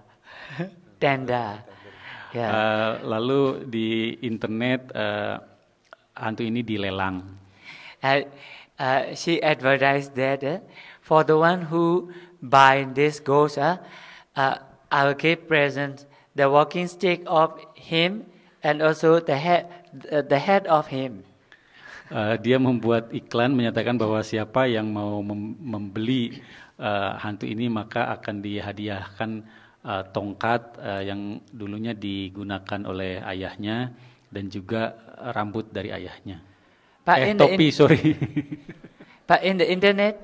Tenda. Yeah. Lalu di internet hantu ini dilelang. She advertised that for the one who buy this ghost, I will give present the walking stick of him and also the head of him. Dia membuat iklan menyatakan bahwa siapa yang mau membeli hantu ini maka akan dihadiahkan tongkat yang dulunya digunakan oleh ayahnya dan juga rambut dari ayahnya. Topi, sorry. But in the internet,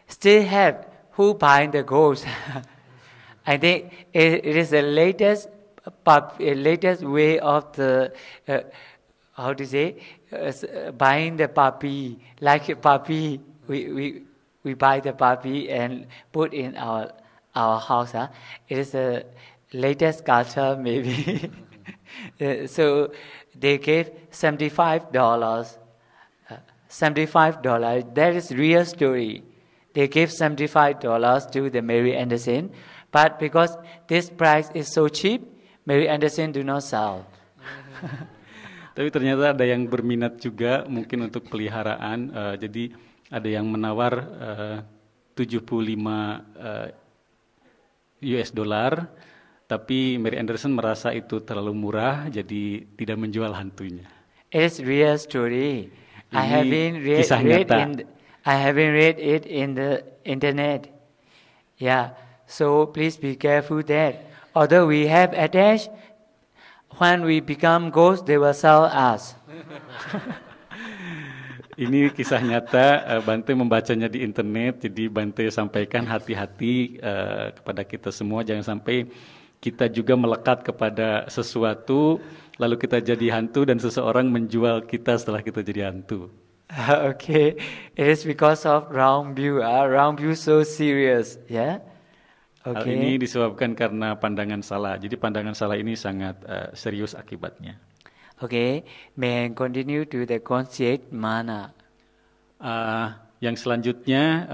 still have who buying the ghost. I think it is the latest way of the how to say buying the puppy, like a puppy. We buy the puppy and put in our house. It is the latest culture maybe. So they gave $75. $75. That is real story. They gave $75 to the Mary Anderson, but because this price is so cheap, Mary Anderson do not sell. Tapi ternyata ada yang berminat juga mungkin untuk peliharaan. Jadi ada yang menawar 75 US dollar, tapi Mary Anderson merasa itu terlalu murah, jadi tidak menjual hantunya. It is real story. I haven't read it in the internet. Yeah, so please be careful that although we have attached, when we become ghosts, they will sell us. Ini kisah nyata, Bante membacanya di internet, jadi Bante sampaikan hati-hati kepada kita semua, jangan sampai kita juga melekat kepada sesuatu, lalu kita jadi hantu dan seseorang menjual kita setelah kita jadi hantu. Okay, it is because of wrong view. Wrong view so serious, yeah. Okay. Hal ini disebabkan karena pandangan salah. Jadi pandangan salah ini sangat serius akibatnya. Okay, may I continue to the concept mana. Yang selanjutnya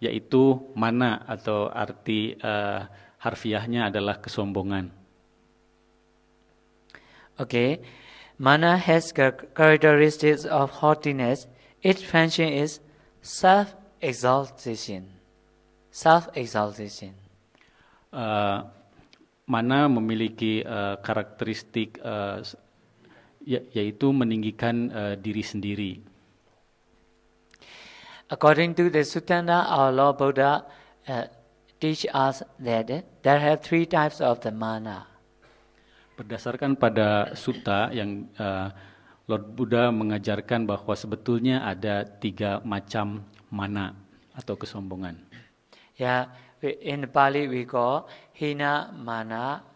yaitu mana atau arti harfiahnya adalah kesombongan. Okay, mana has characteristics of haughtiness. Its function is self-exaltation. Self-exaltation. Mana memiliki karakteristik yaitu meninggikan diri sendiri. According to the Suttanta, our Lord Buddha teach us that there have three types of the mana. Berdasarkan pada sutta yang Lord Buddha mengajarkan bahwa sebetulnya ada 3 macam mana atau kesombongan. Yeah, in Pali we call hina mana,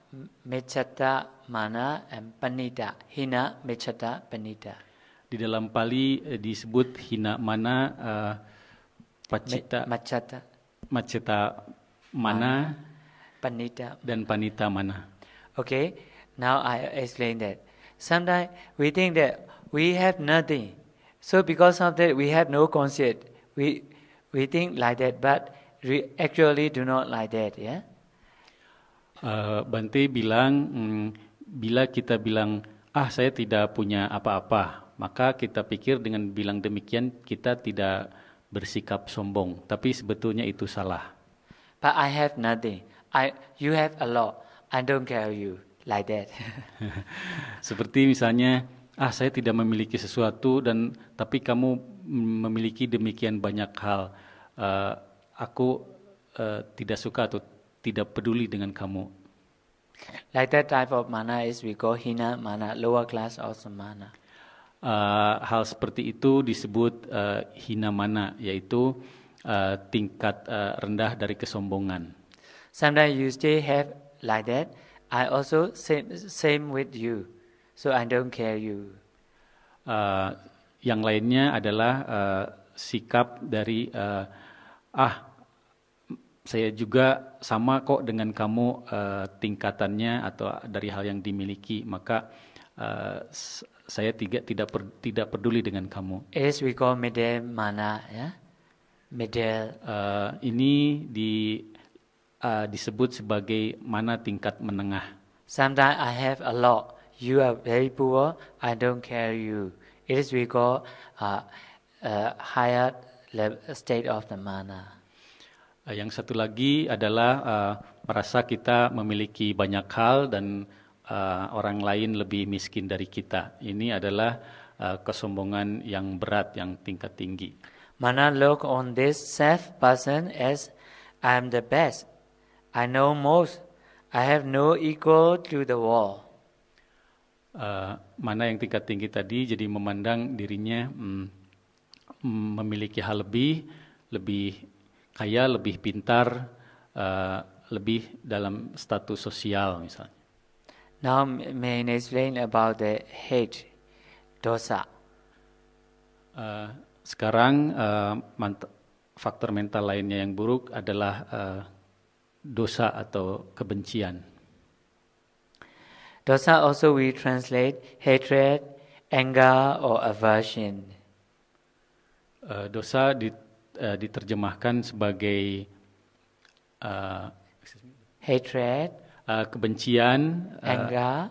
mecchata mana, and panita. Hina, mecchata, panita. Di dalam Pali disebut hina mana, maceta mana, panita, dan panita mana. Okay, now I explain that. Sometimes we think that we have nothing, so because of that we have no concept. We think like that, but we actually do not like that. Yeah. Bante bilang, bila kita bilang, saya tidak punya apa-apa, maka kita pikir dengan bilang demikian kita tidak bersikap sombong, tapi sebetulnya itu salah. But I have nothing. You have a lot. I don't care you like that. Seperti misalnya, saya tidak memiliki sesuatu tapi kamu memiliki demikian banyak hal. Aku tidak suka atau tidak peduli dengan kamu. Like that type of mana is we call hina mana, lower class also mana. Hal seperti itu disebut hinamana, yaitu tingkat rendah dari kesombongan. Sometimes you still have like that. I also same with you, so I don't care you. Yang lainnya adalah sikap dari saya juga sama kok dengan kamu tingkatannya atau dari hal yang dimiliki, maka saya tidak peduli dengan kamu. It is we call middle mana, yeah? Middle. Ini disebut sebagai mana tingkat menengah. Sometimes I have a lot. You are very poor. I don't care you. It is we call higher state of the mana. Yang satu lagi adalah merasa kita memiliki banyak hal dan orang lain lebih miskin dari kita. Ini adalah kesombongan yang berat, yang tingkat tinggi. Mana look on this self person as I am the best. I know most. I have no equal to the world. Mana yang tingkat tinggi tadi jadi memandang dirinya memiliki hal lebih kaya, lebih pintar, lebih dalam status sosial misalnya. Now may I explain about the hate, dosa. Sekarang faktor mental lainnya yang buruk adalah dosa atau kebencian. Dosa also we translate hatred, anger, or aversion. Dosa diterjemahkan sebagai hatred, kebencian, anger,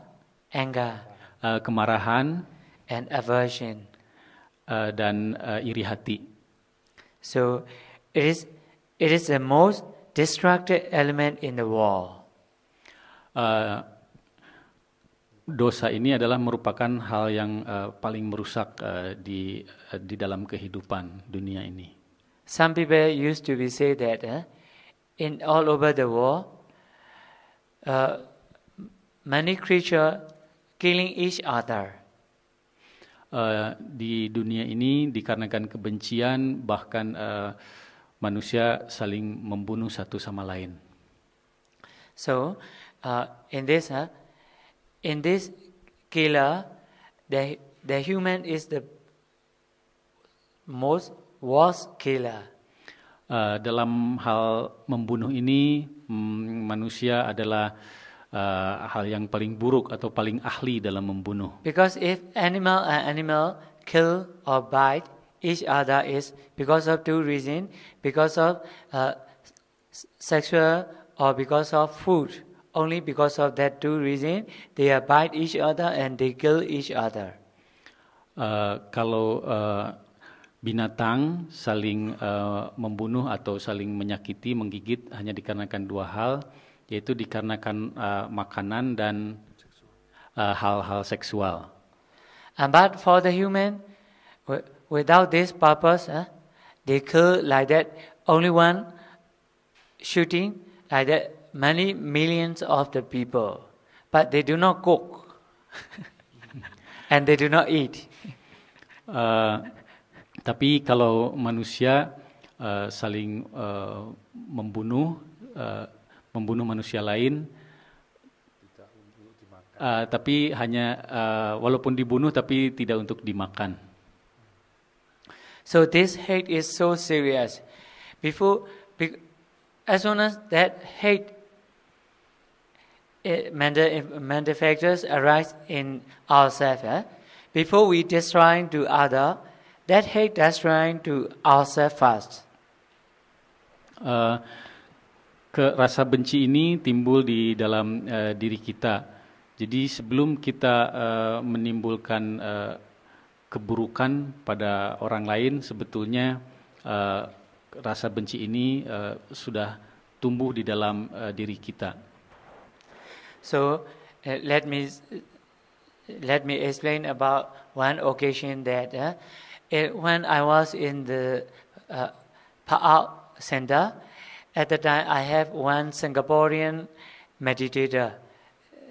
kemarahan, and aversion. Dan iri hati. So it is the most destructive element in the world. Dosa ini adalah merupakan hal yang paling merusak di dalam kehidupan dunia ini. Some people used to be say that in all over the world, many creatures killing each other. Di dunia ini dikarenakan kebencian, bahkan manusia saling membunuh satu sama lain. So in this killer, the human is the most worst killer. Dalam hal membunuh ini, manusia adalah hal yang paling buruk atau paling ahli dalam membunuh. Because if animal kill or bite each other is because of two reasons, because of sexual or because of food. Only because of that two reasons, they bite each other and they kill each other. Kalau binatang saling membunuh atau saling menyakiti, menggigit hanya dikarenakan dua hal, yaitu dikarenakan makanan dan hal-hal seksual. But for the human, without this purpose, they kill like that. Only one shooting like that. Many millions of the people, but they do not cook and they do not eat. Tapi kalau manusia saling membunuh manusia lain, tapi hanya walaupun dibunuh tapi tidak untuk dimakan. So this hate is so serious. As soon as that hate manufactures arise in ourselves, before we destroying to other, that hate destroying to ourselves first. Rasa benci ini timbul di dalam diri kita. Jadi sebelum kita menimbulkan keburukan pada orang lain, sebetulnya rasa benci ini sudah tumbuh di dalam diri kita. So let me explain about one occasion that when I was in the Pa'ao Center, at the time I have one Singaporean meditator,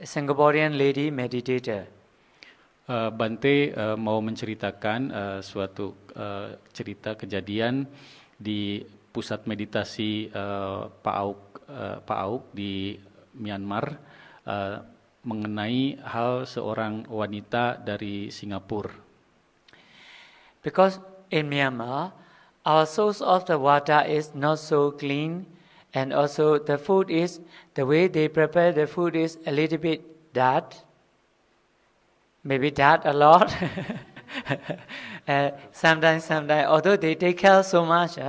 Singaporean lady meditator. Bante mau menceritakan suatu cerita kejadian di pusat meditasi Pak Auk di Myanmar mengenai hal seorang wanita dari Singapura. Because in Myanmar, our source of the water is not so clean, and also the way they prepare the food is a little bit dark. Maybe that a lot. Sometimes, although they take care so much,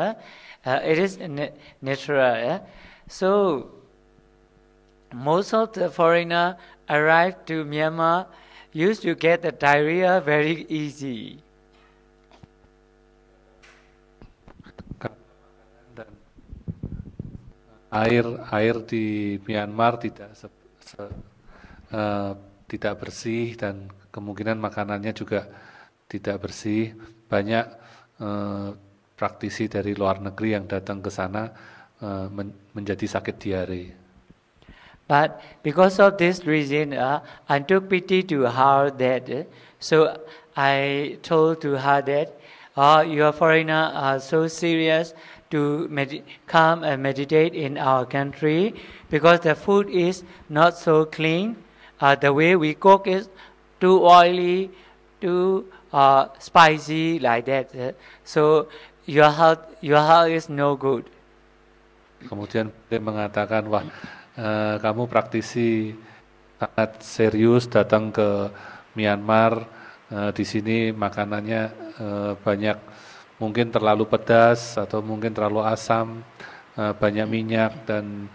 it is natural. So, most of the foreigner arrive to Myanmar used to get the diarrhea very easy. Dan air di Myanmar tidak bersih dan kemungkinan makanannya juga tidak bersih. Banyak praktisi dari luar negeri yang datang ke sana menjadi sakit diare. But because of this reason, I took pity to her that. So I told to her that, your foreigner are so serious to come and meditate in our country because the food is not so clean. The way we cook is too oily, too spicy like that. So your health is no good. Kemudian dia mengatakan, wah, kamu praktisi sangat serius datang ke Myanmar. Di sini makanannya banyak, mungkin terlalu pedas atau mungkin terlalu asam, banyak minyak dan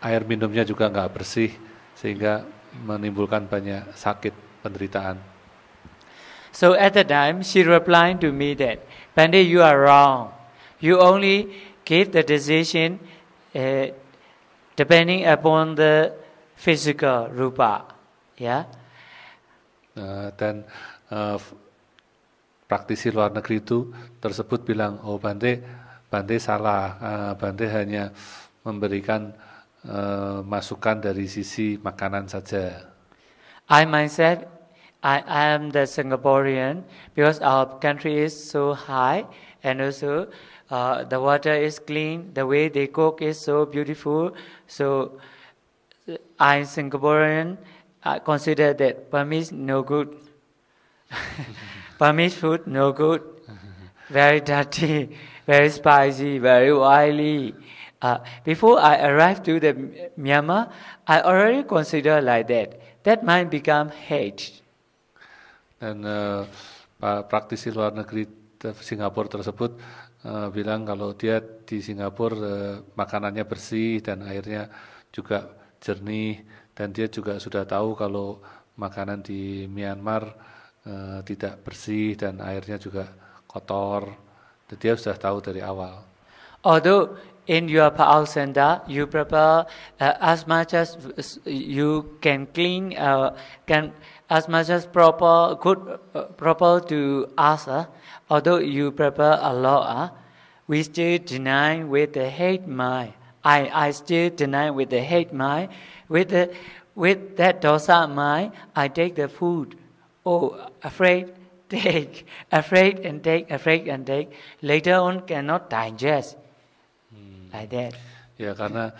air minumnya juga nggak bersih, sehingga menimbulkan banyak sakit, penderitaan. So at the time, she replied to me that, Bante, you are wrong. You only give the decision depending upon the physical rupa. Yeah. Dan praktisi luar negeri itu tersebut bilang, oh Bante salah, Bante hanya memberikan masukan dari sisi makanan saja. I myself, I am the Singaporean because our country is so high and also the water is clean, the way they cook is so beautiful. So I'm Singaporean. I consider that Burmese no good. Burmese food no good. Very dirty, very spicy, very oily. Before I arrived to the Myanmar, I already consider like that. That might become hate. Dan praktisi luar negeri Singapura tersebut bilang kalau dia di Singapura makanannya bersih dan airnya juga jernih, dan dia juga sudah tahu kalau makanan di Myanmar tidak bersih dan airnya juga kotor. Dan dia sudah tahu dari awal. Although in your Pa'al Center, you prepare as much as you can clean, as much as proper to us. Although you prepare a lot, we still deny with the hate mind. I still deny with the hate mind. With that dosa mind, I take the food. Oh, afraid and take. Later on, cannot digest. Like that. Ya, karena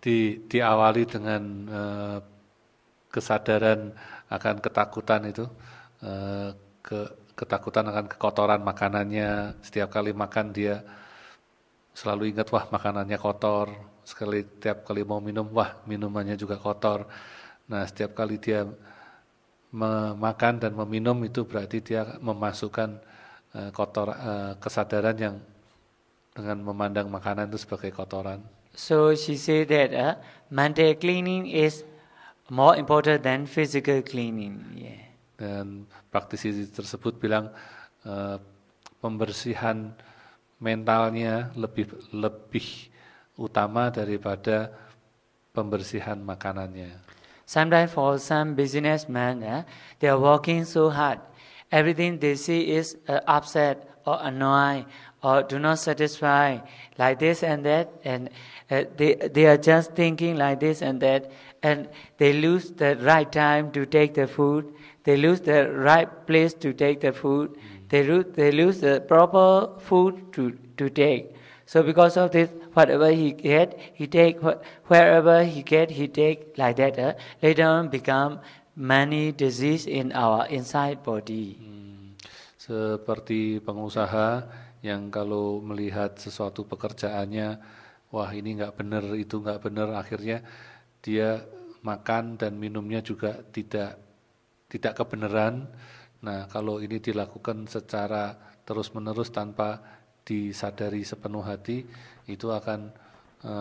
diawali dengan kesadaran akan ketakutan itu, ketakutan akan kekotoran makanannya. Setiap kali makan dia selalu ingat, wah makanannya kotor. Setiap kali mau minum, wah minumannya juga kotor. Nah, setiap kali dia memakan dan meminum itu berarti dia memasukkan kesadaran yang dengan memandang makanan itu sebagai kotoran. So she said that mental cleaning is more important than physical cleaning. Yeah. Dan praktisi tersebut bilang pembersihan mentalnya lebih utama daripada pembersihan makanannya. Sometimes for some businessmen, they are working so hard Everything they see is upset or annoying or do not satisfy, like this and that, and they are just thinking like this and that, and they lose the right time to take the food, they lose the right place to take the food, they lose the proper food to take. So because of this, whatever he get, he take, wherever he get, he take, like that. Later on become many disease in our inside body. Seperti pengusaha yang kalau melihat sesuatu pekerjaannya, wah ini nggak benar, itu nggak benar, akhirnya dia makan dan minumnya juga tidak kebenaran. Nah, kalau ini dilakukan secara terus-menerus tanpa disadari sepenuh hati, itu akan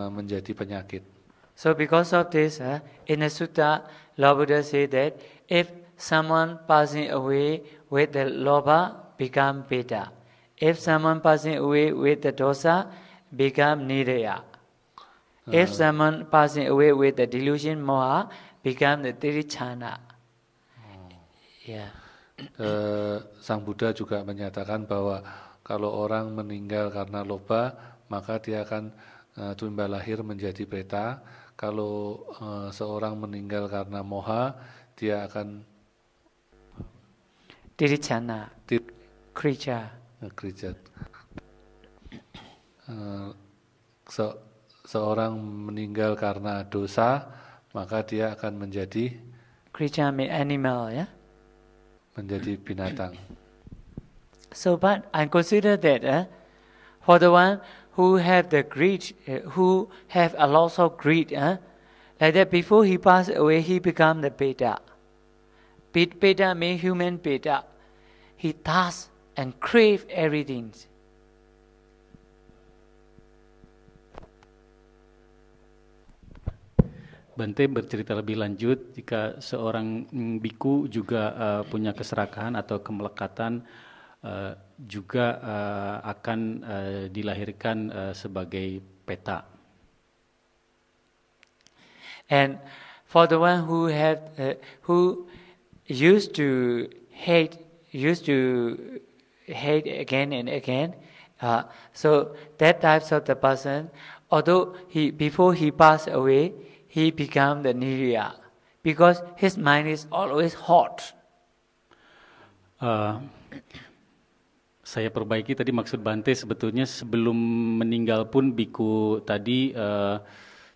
menjadi penyakit. So because of this, in the sutta, Lord Buddha said that if someone passing away with the lobha, become beta. If someone passing away with the dosa, become nidaya. If someone passing away with the delusion, moha, become the tirichana. Yeah. Sang Buddha juga menyatakan bahwa kalau orang meninggal karena loba, maka dia akan timbal lahir menjadi beta. Kalau seorang meninggal karena moha, dia akan tirichana. Creature. Seorang meninggal karena dosa, maka dia akan menjadi creature means animal, yeah? Menjadi binatang. So, but I consider that for the one who have the greed, who have a loss of greed, like that before he pass away, he become the beta. Beta means human beta. He thirsts and crave everything. Bante bercerita lebih lanjut, jika seorang biku juga punya keserakahan atau kemelekatan, juga akan dilahirkan sebagai peta. And for the one who have who used to hate again and again, so that types of the person, although before he passed away, he become the nirya because his mind is always hot. Saya perbaiki tadi maksud Bante, sebetulnya sebelum meninggal pun biku tadi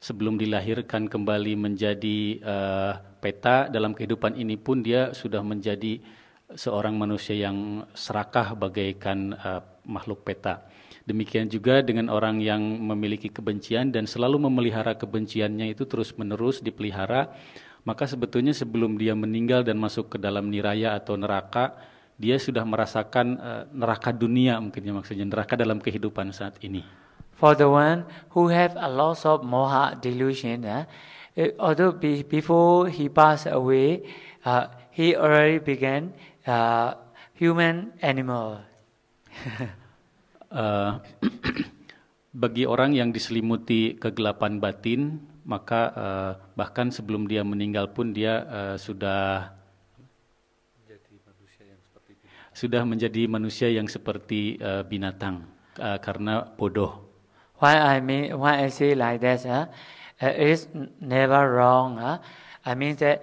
sebelum dilahirkan kembali menjadi peta, dalam kehidupan ini pun dia sudah menjadi seorang manusia yang serakah bagaikan makhluk peta. Demikian juga dengan orang yang memiliki kebencian dan selalu memelihara kebenciannya itu terus-menerus dipelihara, maka sebetulnya sebelum dia meninggal dan masuk ke dalam niraya atau neraka, dia sudah merasakan neraka dunia, mungkin maksudnya neraka dalam kehidupan saat ini. For the one who have a loss of moha delusion, although before he passed away, he already began human animal. Bagi orang yang diselimuti kegelapan batin, maka bahkan sebelum dia meninggal pun dia sudah menjadi manusia yang seperti binatang karena bodoh. Why I say like that? It is never wrong. I mean that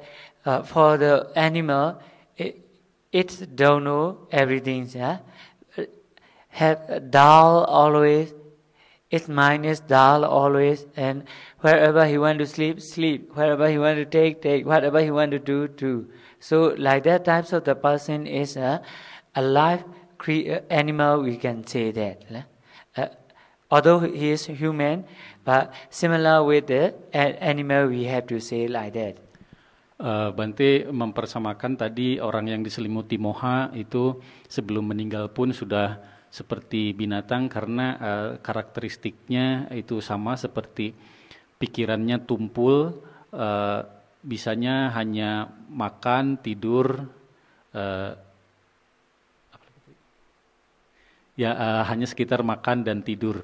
for the animal, it don't know everything. Have dull always, its mind is dull always, and wherever he want to sleep, sleep. Wherever he want to take. Whatever he want to do. So like that types of the person is a live animal, we can say that. Although he is human, but similar with the animal, we have to say like that. Bante mempersamakan tadi orang yang diselimuti moha itu sebelum meninggal pun sudah seperti binatang karena karakteristiknya itu sama seperti pikirannya tumpul, bisanya hanya makan, tidur, hanya sekitar makan dan tidur.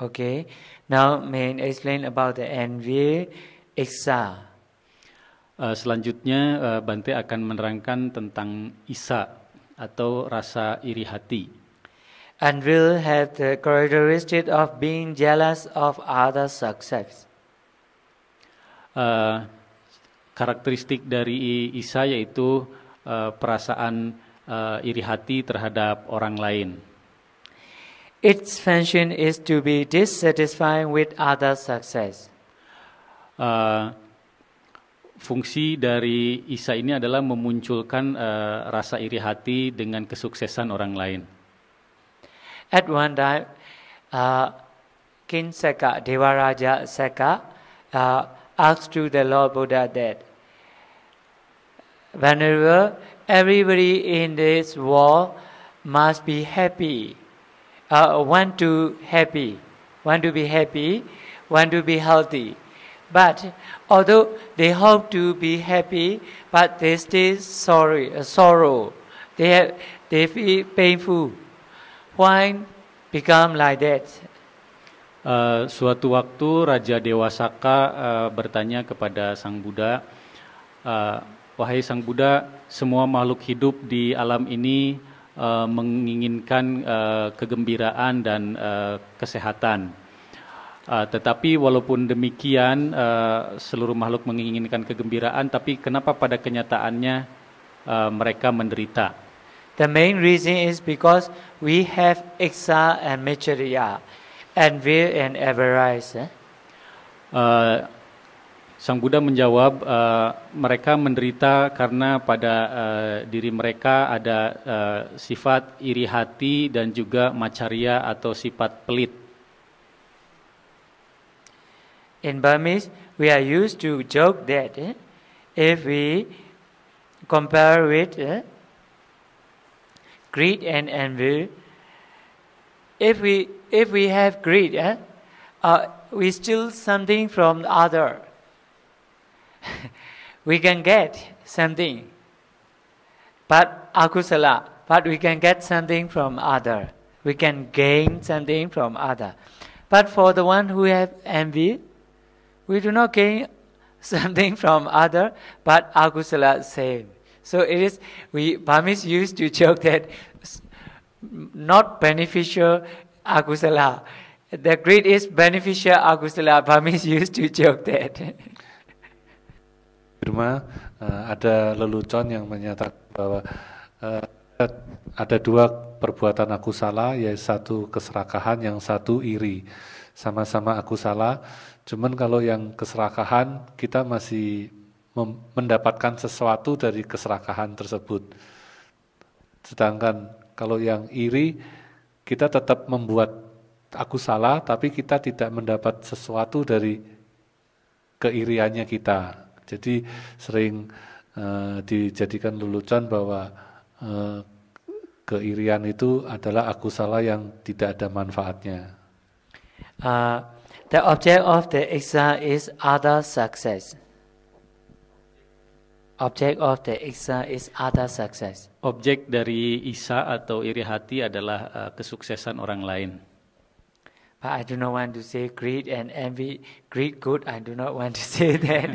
Okay, now may I explain about the envy, iksa. Selanjutnya Bante akan menerangkan tentang isa atau rasa iri hati. And will have the characteristic of being jealous of others' success. Karakteristik dari isa yaitu perasaan iri hati terhadap orang lain. Its function is to be dissatisfied with others' success. Fungsi dari isa ini adalah memunculkan rasa iri hati dengan kesuksesan orang lain. At one time, King Seka, Devaraja Seka, asked to the Lord Buddha that, whenever everybody in this world must be happy, want to be happy, want to be healthy. But although they hope to be happy, but they still sorrow. They feel painful. Why become like that? Suatu waktu Raja Dewasaka bertanya kepada Sang Buddha, wahai Sang Buddha, semua makhluk hidup di alam ini menginginkan kegembiraan dan kesehatan. Tetapi walaupun demikian seluruh makhluk menginginkan kegembiraan, tapi kenapa pada kenyataannya mereka menderita? The main reason is because we have iksa and machariya, and will and avarice. Sang Buddha menjawab, mereka menderita karena pada diri mereka ada sifat iri hati dan juga macarya atau sifat pelit. In Burmese, we are used to joke that if we compare with greed and envy, if we have greed, we steal something from the other. We can get something, but akusala, but we can get something from other. We can gain something from other. But for the one who have envy, we do not gain something from other, but akusala same. So it is, Burmese used to joke that not beneficial akusala. The greed is beneficial akusala. Burmese used to joke that. Burma ada lelucon yang menyatakan bahwa ada dua perbuatan akusala, yaitu satu keserakahan, yang satu iri. Sama-sama akusala, cuman kalau yang keserakahan kita masih mendapatkan sesuatu dari keserakahan tersebut. Sedangkan kalau yang iri, kita tetap membuat akusala, tapi kita tidak mendapat sesuatu dari keiriannya kita. Jadi sering dijadikan lelucon bahwa keirian itu adalah akusala yang tidak ada manfaatnya. The object of the iksa is other success. Object of the iksa is other success. Objek dari isa atau iri hati adalah kesuksesan orang lain. But I do not want to say greed and envy. Greed good, I do not want to say that.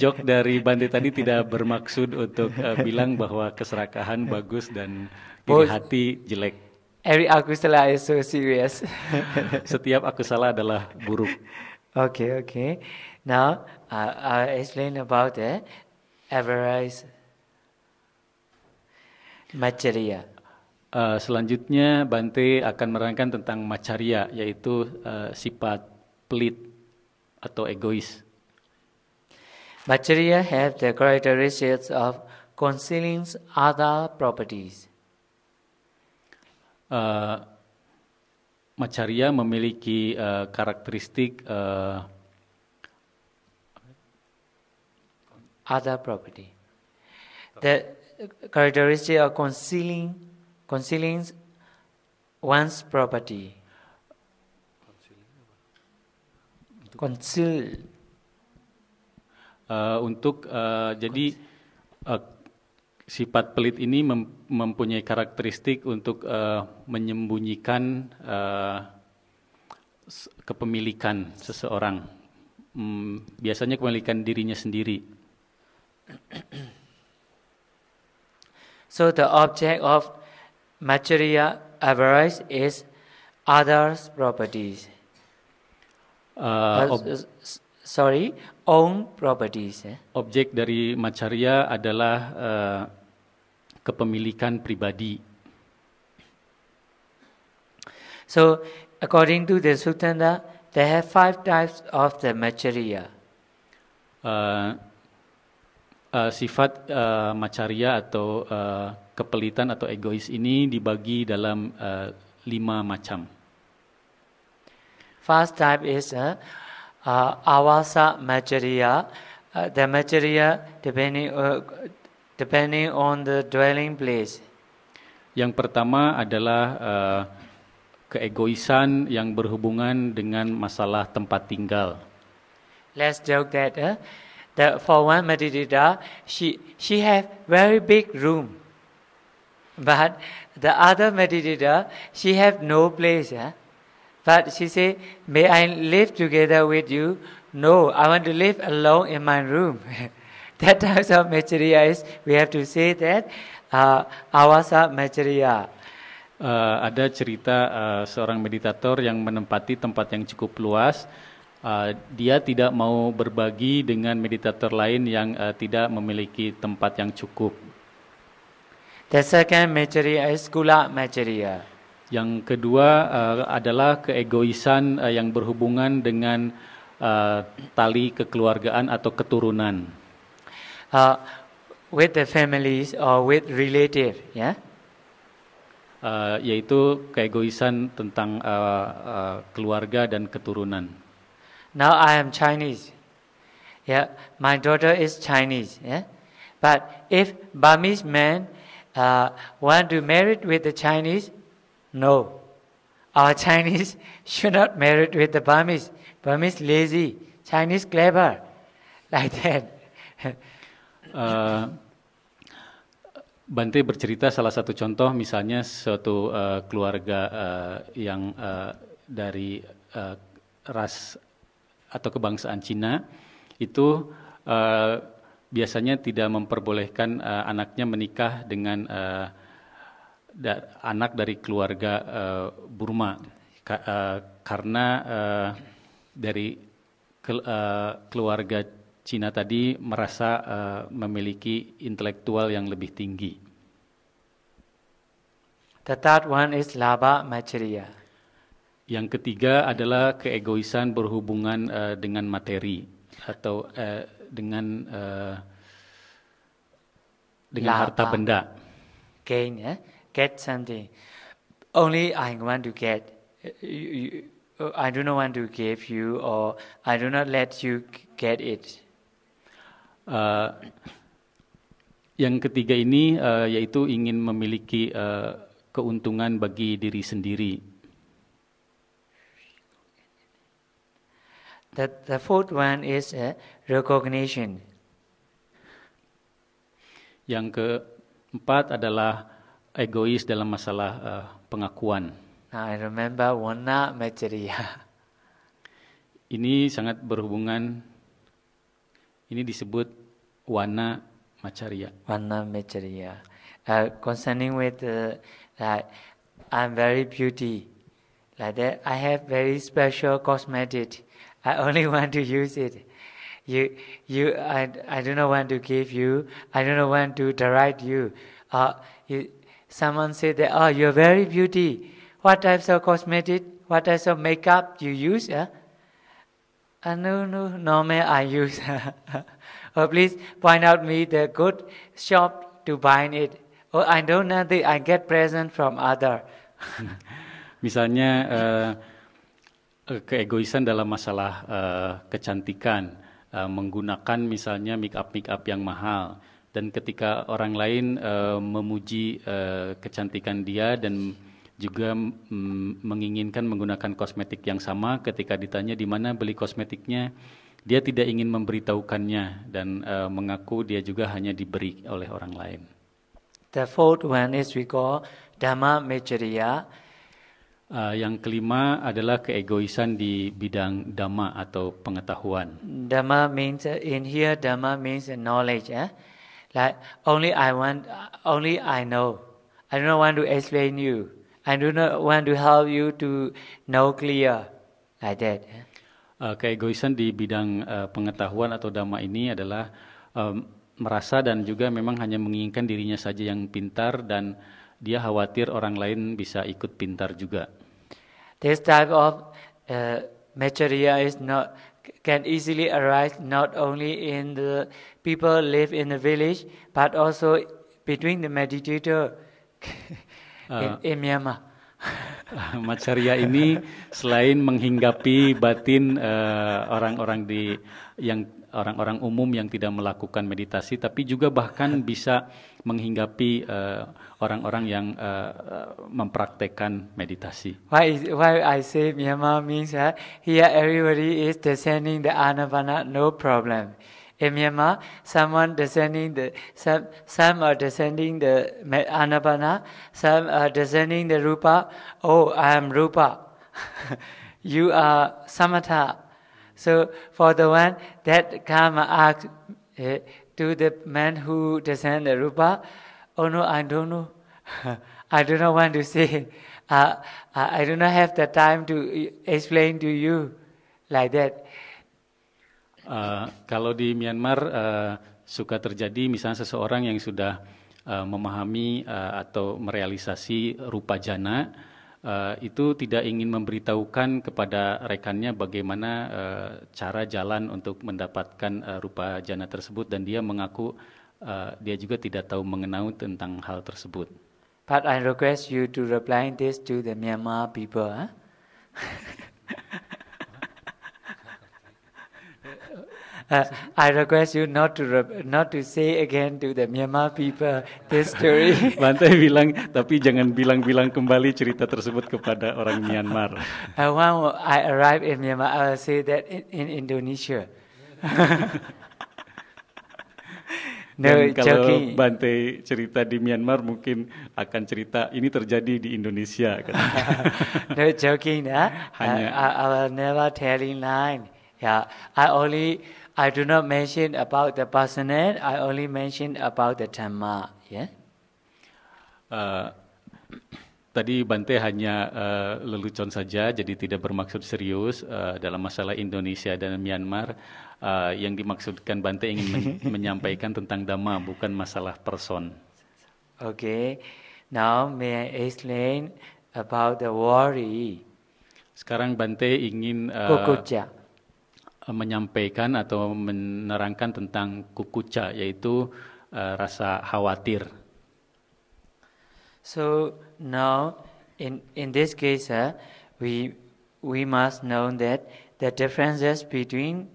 Joke dari Bante tadi tidak bermaksud untuk bilang bahwa keserakahan bagus dan iri hati jelek. Every akusala is so serious. Setiap akusala adalah buruk. Okay. Now, I'll explain about the avarice macarya. Selanjutnya Bante akan menerangkan tentang macarya, yaitu sifat pelit atau egois. Macarya have the characteristics of concealing other properties. Macarya memiliki karakteristik other property. The characteristic of concealing one's property. Conceal. Jadi sifat pelit ini mempunyai karakteristik untuk menyembunyikan kepemilikan seseorang, biasanya kembalikan dirinya sendiri. So the object of material avarice is others' properties. Own properties. Objek dari macarya adalah kepemilikan pribadi. So according to the Suttanta, there have 5 types of the macarya. Sifat macarya atau kepelitan atau egois ini dibagi dalam 5 macam. First type is avasa macarya. The macarya depending on the dwelling place. Yang pertama adalah keegoisan yang berhubungan dengan masalah tempat tinggal. Let's joke that for one Madhidita, she have very big room, but the other Madhidita, she have no place. But she say, may I live together with you? No, I want to live alone in my room. That type of macarya is, we have to say that avasa macarya. Ada cerita seorang meditator yang menempati tempat yang cukup luas. Dia tidak mau berbagi dengan meditator lain yang tidak memiliki tempat yang cukup. The second macarya is kula macarya. Yang kedua adalah keegoisan yang berhubungan dengan tali kekeluargaan atau keturunan. With the families or with relative, yeah. Yaitu keegoisan tentang keluarga dan keturunan. Now I am Chinese. Yeah, my daughter is Chinese. Yeah, but if Burmese man want to marry with the Chinese, no, our Chinese should not marry with the Burmese. Burmese lazy, Chinese clever, like that. Bante bercerita salah satu contoh, misalnya suatu keluarga yang dari ras atau kebangsaan Cina itu biasanya tidak memperbolehkan anaknya menikah dengan anak dari keluarga Burma karena dari keluarga Cina tadi merasa memiliki intelektual yang lebih tinggi. The third one is labha macarya. Yang ketiga adalah keegoisan berhubungan dengan materi atau dengan harta benda. Gain, get something. Only I want to get. I do not want to give you, or I do not let you get it. Yang ketiga ini yaitu ingin memiliki keuntungan bagi diri sendiri. The fourth one is recognition. Yang keempat adalah egois dalam masalah pengakuan. Now I remember Wana macarya. Ini sangat berhubungan. Ini disebut wana macarya. Wana macarya. Concerning with I'm very beauty. Like that, I have very special cosmetic. I only want to use it. I do not want to give you. I do not want to direct you. Someone said that, oh, you're very beauty. What types of cosmetic? What types of makeup you use? No, normal I use. Please point out me the good shop to buy it. Oh, I don't know that I get present from other. Misalnya keegoisan dalam masalah kecantikan, menggunakan misalnya make up yang mahal, dan ketika orang lain memuji kecantikan dia dan juga menginginkan menggunakan kosmetik yang sama, ketika ditanya di mana beli kosmetiknya, dia tidak ingin memberitahukannya dan mengaku dia juga hanya diberi oleh orang lain. The fourth one is we call Dhamma Macarya. Yang kelima adalah keegoisan di bidang dhamma atau pengetahuan. Dhamma means in here. Dhamma means knowledge. Like only I know. I do not want to explain you. I do not want to help you to know clear, like that. Keegoisan di bidang pengetahuan atau dhamma ini adalah merasa dan juga memang hanya menginginkan dirinya saja yang pintar dan dia khawatir orang lain bisa ikut pintar juga. This type of material can easily arise not only in the people live in the village, but also between the meditator in Myanmar. Macarya ini selain menghinggapi batin orang-orang umum yang tidak melakukan meditasi, tapi juga bahkan bisa menghinggapi orang-orang yang mempraktekkan meditasi. Why I say Myanmar means that here everybody is descending the Anapana, no problem. In Myanmar, some are descending the Anapana, some are descending the Rupa. Oh, I am Rupa. You are Samatha. So for the one that come ask to the man who descend the Rupa, oh no, I don't know. I do not want to say. I do not have the time to explain to you like that. Kalau di Myanmar suka terjadi misalnya seseorang yang sudah memahami atau merealisasi rupa jana, itu tidak ingin memberitahukan kepada rekannya bagaimana cara jalan untuk mendapatkan rupa jana tersebut, dan dia mengaku dia juga tidak tahu mengenal tentang hal tersebut. But I request you to reply this to the Myanmar people. I request you not to say again to the Myanmar people this story. Bante bilang, tapi jangan bilang-bilang kembali cerita tersebut kepada orang Myanmar. When I arrive in Myanmar, I will say that in Indonesia. No, Dan kalau joking. Bante cerita di Myanmar mungkin akan cerita ini terjadi di Indonesia. No joking. I will never telling line. Yeah, I do not mention about the personal. I only mention about the Dhamma. Yeah. Tadi Bante hanya lelucon saja, jadi tidak bermaksud serius dalam masalah Indonesia dan Myanmar. Yang dimaksudkan Bante ingin menyampaikan tentang Dhamma, bukan masalah person. Okay. Now may I explain about the worry. Sekarang Bante ingin Kukucha. menyampaikan atau menerangkan tentang kukuca, yaitu rasa khawatir. So now, in this case, we must know that the differences between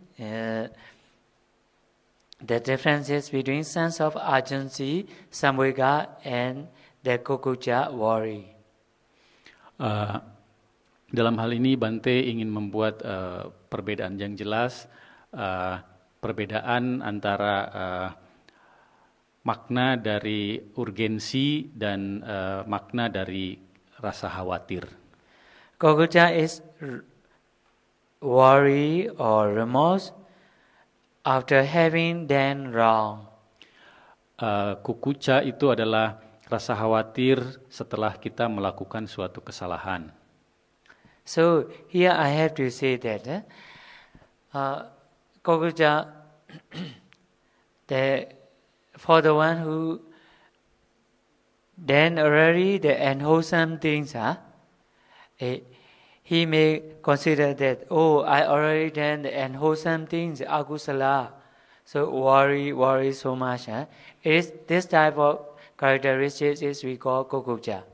sense of urgency, samvega, and the kukucha worry. Dalam hal ini Bante ingin membuat perbedaan yang jelas, perbedaan antara makna dari urgensi dan makna dari rasa khawatir. Kukucha is worry or remorse after having done wrong. Kukuca itu adalah rasa khawatir setelah kita melakukan suatu kesalahan. So here I have to say that kukucha, for the one who done already the unwholesome things, he may consider that, oh, I already done the unwholesome things, akusala, so worry so much. It is this type of characteristics is we call kukucha.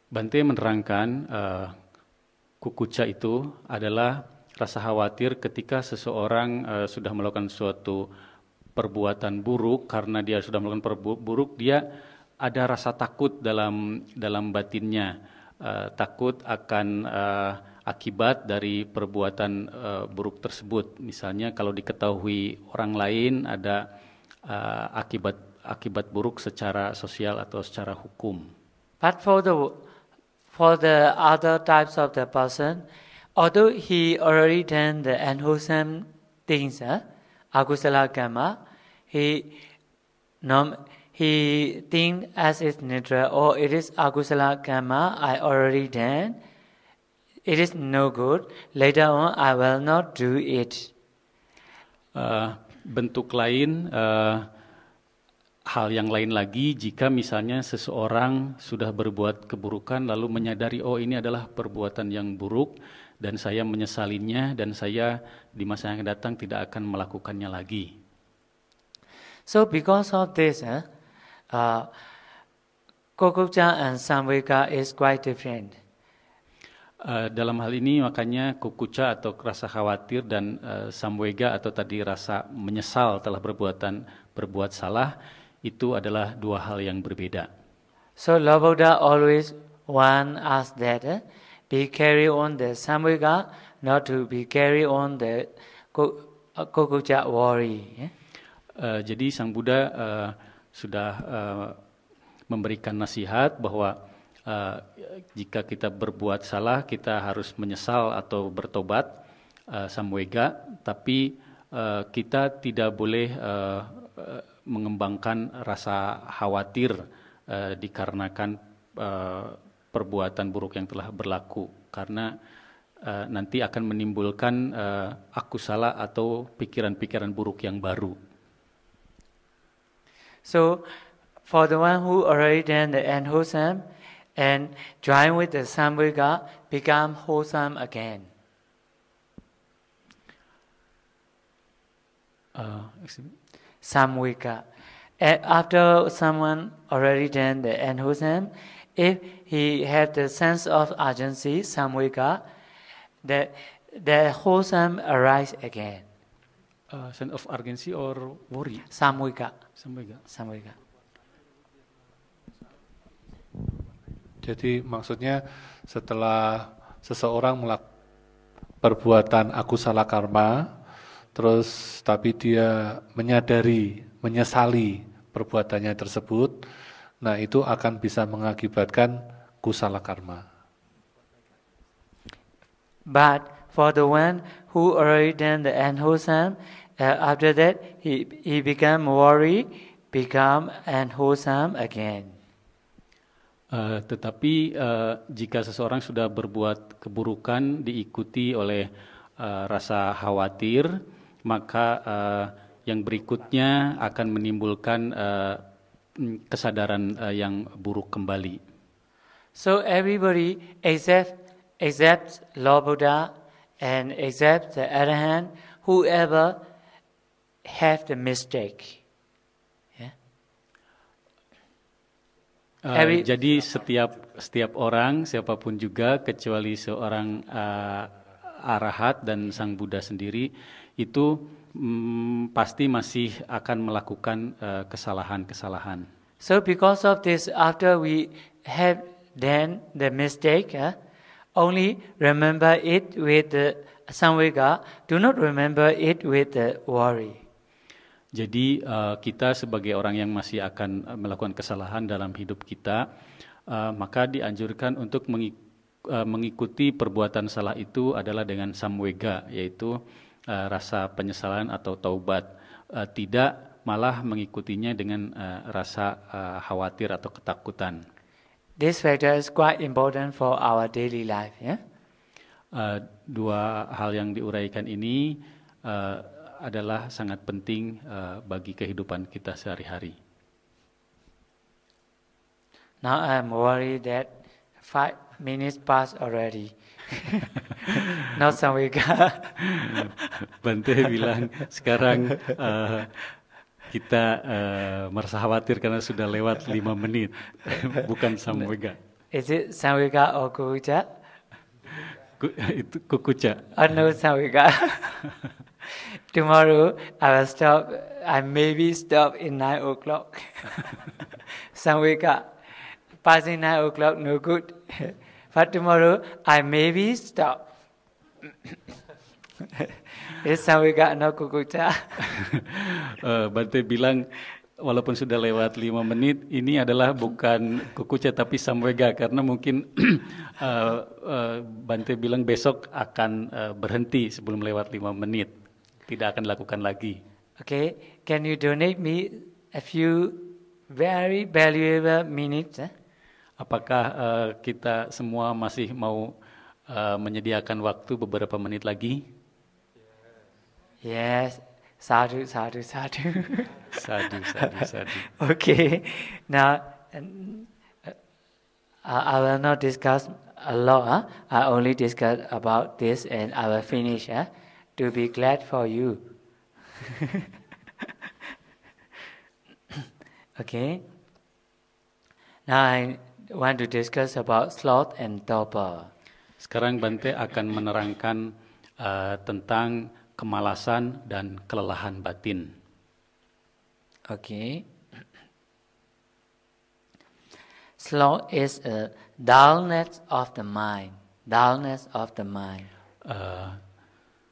Bante menerangkan kukuca itu adalah rasa khawatir ketika seseorang sudah melakukan suatu perbuatan buruk. Karena dia sudah melakukan perbuatan buruk, dia ada rasa takut dalam batinnya, takut akan akibat dari perbuatan buruk tersebut. Misalnya kalau diketahui orang lain ada akibat buruk secara sosial atau secara hukum. But for the for the other types of the person, although he already done the unwholesome things, akusala karma, he think as is natural, or it is akusala karma I already done, it is no good, later on I will not do it. Bentuk lain, hal yang lain lagi jika misalnya seseorang sudah berbuat keburukan lalu menyadari oh ini adalah perbuatan yang buruk dan saya menyesalinya dan saya di masa yang akan datang tidak akan melakukannya lagi. So because of this, Kokukja and Samvega is quite different. Dalam hal ini makanya kukuca atau rasa khawatir dan samvega atau tadi rasa menyesal telah berbuat salah itu adalah dua hal yang berbeda. So Lord Buddha always want us that be carry on the samvega, not to be carry on the kokukja worry. Jadi Sang Buddha sudah memberikan nasihat bahwa jika kita berbuat salah kita harus menyesal atau bertobat samvega, tapi kita tidak boleh mengembangkan rasa khawatir dikarenakan perbuatan buruk yang telah berlaku karena nanti akan menimbulkan akusala atau pikiran-pikiran buruk yang baru. So for the one who already done the unwholesome and join with the samvega, become wholesome again. Samvega. After someone already done the unwholesome, if he had the sense of urgency, samvega, the wholesome arise again. Sense of urgency or worry? Samvega. Samvega. Jadi maksudnya setelah seseorang melakukan perbuatan akusala karma, terus tapi dia menyesali perbuatannya tersebut, nah itu akan bisa mengakibatkan kusala karma. But for the one who already done the unwholesome, after that he become worry, become unwholesome again. Tetapi jika seseorang sudah berbuat keburukan diikuti oleh rasa khawatir, maka yang berikutnya akan menimbulkan kesadaran yang buruk kembali. So everybody except Lord Buddha and except the Arahant, whoever have the mistake. Jadi setiap orang, siapapun juga kecuali seorang arahat dan Sang Buddha sendiri itu pasti masih akan melakukan kesalahan-kesalahan. So because of this, after we have done the mistake, only remember it with the samvega, do not remember it with the worry. Jadi kita sebagai orang yang masih akan melakukan kesalahan dalam hidup kita, maka dianjurkan untuk mengikuti perbuatan salah itu adalah dengan samvega, yaitu rasa penyesalan atau taubat, tidak malah mengikutinya dengan rasa khawatir atau ketakutan. This factor is quite important for our daily life. Dua hal yang diuraikan ini adalah sangat penting bagi kehidupan kita sehari-hari. Now I'm worried that 5 minutes passed already. Not samvega. Bante bilang sekarang kita merasa khawatir karena sudah lewat 5 menit, bukan samvega. Is it samvega or kukucha? Itu kukucha. No samvega. Tomorrow I will stop. I maybe stop in 9 o'clock. Samvega. Passing 9 o'clock no good. But tomorrow I maybe stop. It's samvega, no kukucha. Bante bilang walaupun sudah lewat 5 menit, ini adalah bukan Kukucha tapi Samvega, karena mungkin Bante bilang besok akan berhenti sebelum lewat 5 menit, tidak akan lakukan lagi. Okay, can you donate me a few very valuable minutes? Apakah kita semua masih mau menyediakan waktu beberapa menit lagi? Yes, sadhu, sadhu, sadhu. Sadhu, sadhu, sadhu. Okay, now I will not discuss a lot. I only discuss about this and I will finish. To be glad for you. Okay. Now I want to discuss about sloth and torpor. Sekarang Bante akan menerangkan tentang kemalasan dan kelelahan batin. Okay. Sloth is a dullness of the mind. Dullness of the mind.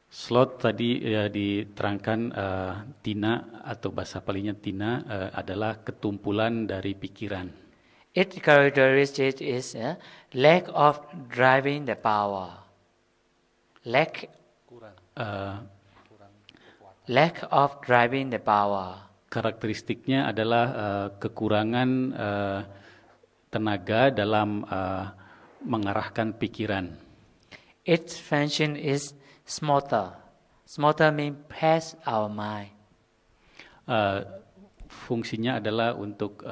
Sloth tadi diterangkan tina atau bahasa palingnya tina adalah ketumpulan dari pikiran. Its characteristic is lack of driving the power. Lack of driving the power. Karakteristiknya adalah kekurangan tenaga dalam mengarahkan pikiran. Its function is smother. Smother means pass our mind. Fungsinya adalah untuk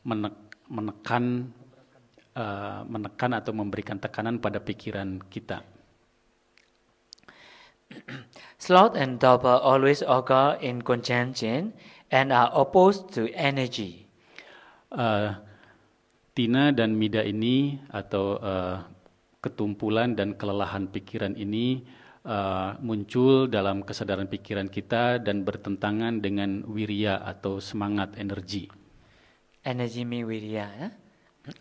menekan atau memberikan tekanan pada pikiran kita. Sloth and torpor always occur in conjunction and are opposed to energy. Tina dan mida ini atau ketumpulan dan kelelahan pikiran ini muncul dalam kesadaran pikiran kita dan bertentangan dengan wirya atau semangat energi. Energy means virya.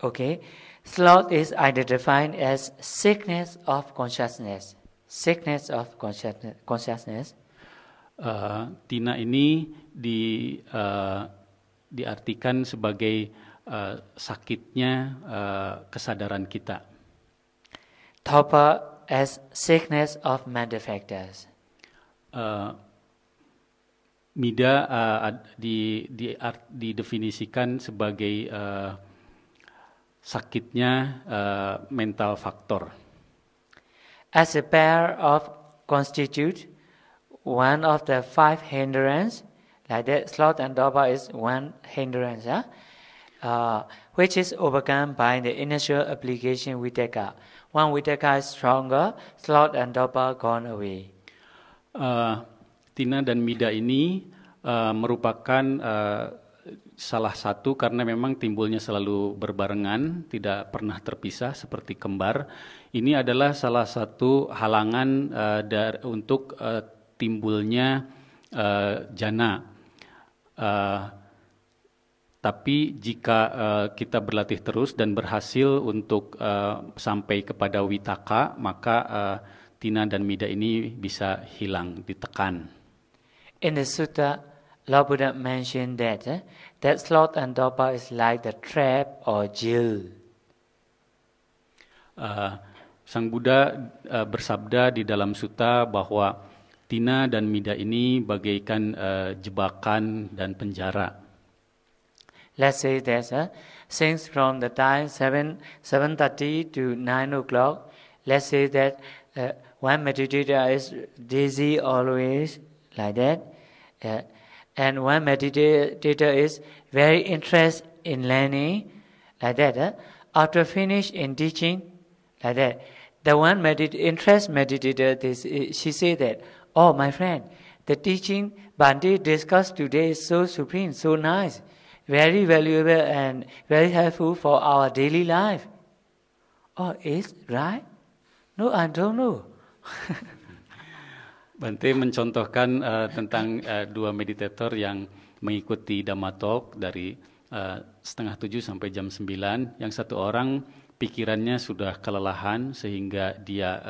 Okay. Sloth is identified as sickness of consciousness. Sickness of consciousness. Tina ini diartikan sebagai sakitnya kesadaran kita. Torpor as sickness of mental factors. Mida didefinisikan sebagai sakitnya mental faktor. As a pair of constitute one of the 5 hindrance, like that, sloth and torpor is one hindrance, which is overcome by the initial application vitaka. One vitaka is stronger, sloth and torpor gone away. Tina dan mida ini merupakan salah satu karena memang timbulnya selalu berbarengan, tidak pernah terpisah seperti kembar. Ini adalah salah satu halangan untuk timbulnya jana. Tapi jika kita berlatih terus dan berhasil untuk sampai kepada vitaka, maka tina dan mida ini bisa hilang, ditekan. In the sutta, Lord Buddha mentioned that sloth and torpor is like the trap or jail. Sang Buddha bersabda di dalam sutta bahwa tina dan mida ini bagaikan jebakan dan penjara. Let's say that since from the time 7:30 to 9 o'clock, let's say that one meditator is dizzy always like that, and one meditator is very interested in learning like that. After finish in teaching like that, the one interest meditator, she say that, oh my friend, the teaching Bhante discussed today is so supreme, so nice, very valuable and very helpful for our daily life. Oh, is right? No, I don't know. Bante mencontohkan tentang dua meditator yang mengikuti Dhamma Talk dari 6:30 sampai jam 9. Yang satu orang pikirannya sudah kelelahan sehingga dia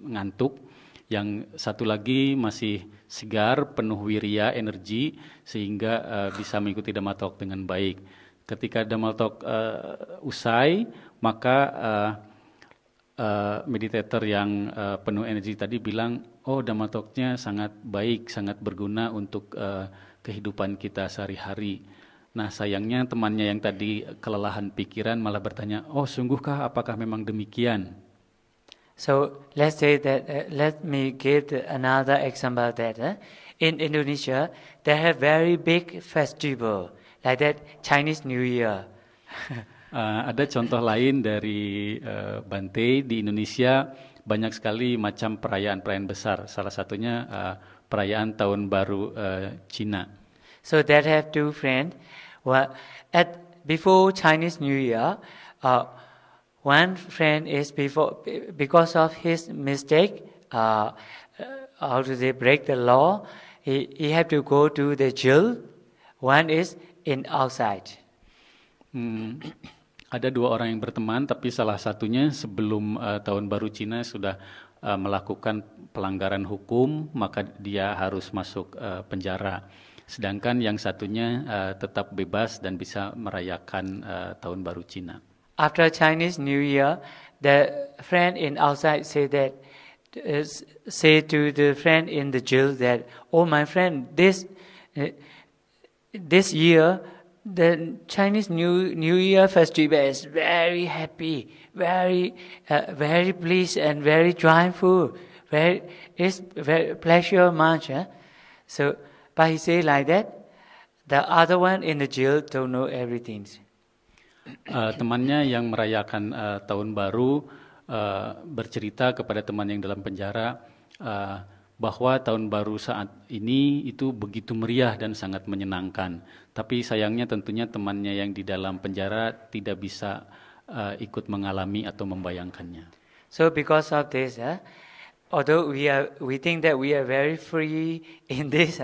ngantuk. Yang satu lagi masih segar, penuh wirya, energi, sehingga bisa mengikuti Dhamma Talk dengan baik. Ketika Dhamma Talk usai, maka meditator yang penuh energi tadi bilang, oh Dhamma Talk-nya sangat baik, sangat berguna untuk kehidupan kita sehari-hari. Nah sayangnya temannya yang tadi kelelahan pikiran malah bertanya, oh sungguhkah apakah memang demikian? So let's say that, let me give another example that in Indonesia, they have very big festival, like that Chinese New Year. Ada contoh lain dari Bante di Indonesia, banyak sekali macam perayaan-perayaan besar. Salah satunya perayaan Tahun Baru Cina. So that have two friends. Well, before Chinese New Year, one friend is because of his mistake, how to say, break the law. He have to go to the jail. One is in outside. Ada dua orang yang berteman, tapi salah satunya sebelum Tahun Baru Cina sudah melakukan pelanggaran hukum, maka dia harus masuk penjara. Sedangkan yang satunya tetap bebas dan bisa merayakan Tahun Baru Cina. After Chinese New Year, the friend in outside say to the friend in the jail that, oh my friend, this year the Chinese New Year festival is very happy, very pleased and very joyful, it's very pleasure much. So, but he say like that, the other one in the jail don't know everything. Temannya yang merayakan tahun baru bercerita kepada teman yang dalam penjara bahwa tahun baru saat ini itu begitu meriah dan sangat menyenangkan. Tapi sayangnya tentunya temannya yang di dalam penjara tidak bisa ikut mengalami atau membayangkannya. So because of this, although we think that we are very free in this,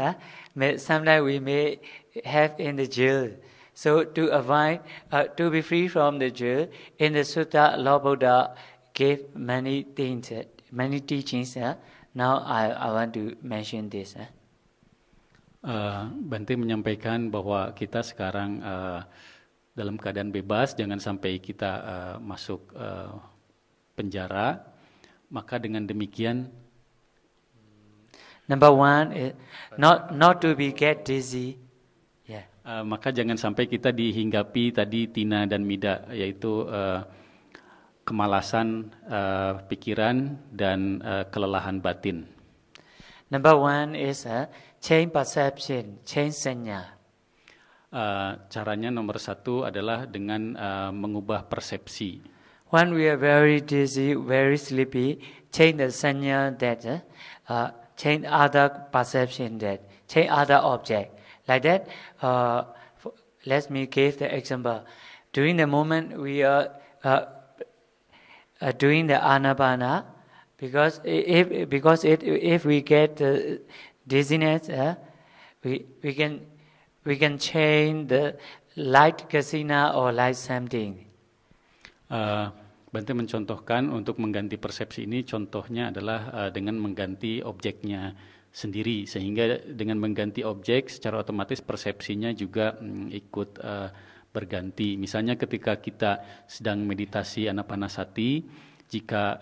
sometimes we may have in the jail. So to avoid, to be free from the jail, in the Sutta, Lord Buddha gave many things, many teachings. Now I want to mention this. Bante menyampaikan bahwa kita sekarang dalam keadaan bebas, jangan sampai kita masuk penjara. Maka dengan demikian, number one is not to be get dizzy. Maka jangan sampai kita dihinggapi tadi tina dan mida, yaitu kemalasan pikiran dan kelelahan batin. Number one is change perception, change sanya. Caranya nomor satu adalah dengan mengubah persepsi. When we are very dizzy, very sleepy, change the sanya that, change other perception that, change other object. Like that, let me give the example. During the moment we are doing the anapana, because if we get dizziness, we can change the light kasina or light something. Bante mencontohkan untuk mengganti persepsi ini, contohnya adalah dengan mengganti objeknya sendiri, sehingga dengan mengganti objek secara otomatis persepsinya juga ikut berganti. Misalnya ketika kita sedang meditasi anapanasati, jika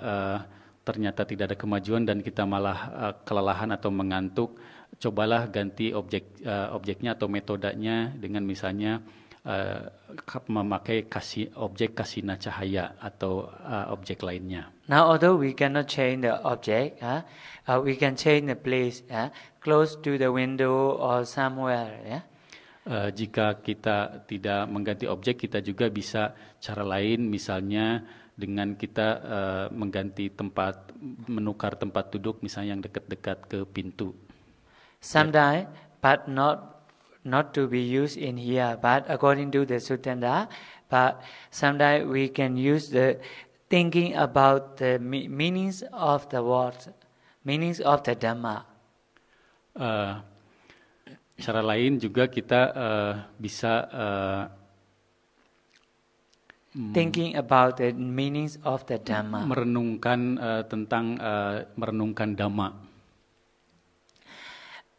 ternyata tidak ada kemajuan dan kita malah kelelahan atau mengantuk, cobalah ganti objeknya atau metodenya dengan misalnya memakai objek kasina cahaya atau objek lainnya. Now, although we cannot change the object, we can change the place, close to the window or somewhere. Jika kita tidak mengganti objek, kita juga bisa cara lain, misalnya dengan kita mengganti tempat, menukar tempat duduk, misalnya yang dekat-dekat ke pintu. Sometimes, but not to be used in here, but according to the Suttanta, but sometimes we can use the thinking about the meanings of the words, meanings of the Dhamma. Cara lain juga kita bisa thinking about the meanings of the Dhamma. Merenungkan tentang merenungkan Dhamma.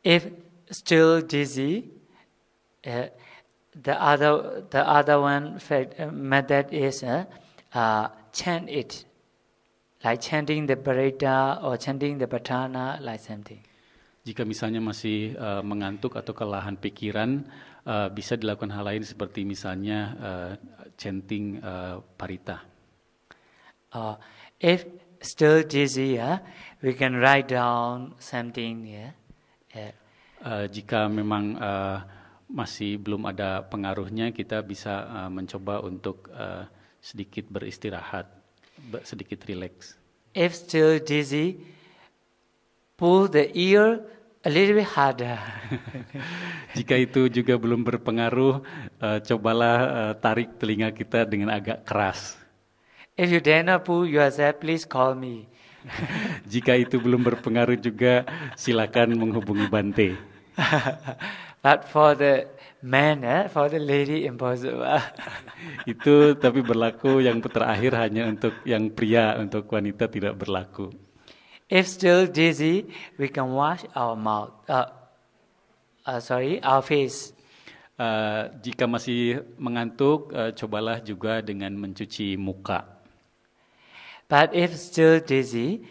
If still dizzy, the other one method is chant it, like chanting the Parita or chanting the Patana, like something. Jika misalnya masih mengantuk atau kelelahan pikiran, bisa dilakukan hal lain seperti misalnya chanting parita. If still dizzy, we can write down something. Jika memang masih belum ada pengaruhnya, kita bisa mencoba untuk sedikit beristirahat, sedikit rileks. If still dizzy, pull the ear a little bit harder. Jika itu juga belum berpengaruh, cobalah tarik telinga kita dengan agak keras. If you dare not pull yourself, please call me. Jika itu belum berpengaruh juga, silakan menghubungi Bante. But for the man, for the lady, impossible. Itu tapi berlaku yang terakhir hanya untuk yang pria, untuk wanita tidak berlaku. If still dizzy, we can wash our mouth. Our face. Jika masih mengantuk, cobalah juga dengan mencuci muka. But if still dizzy,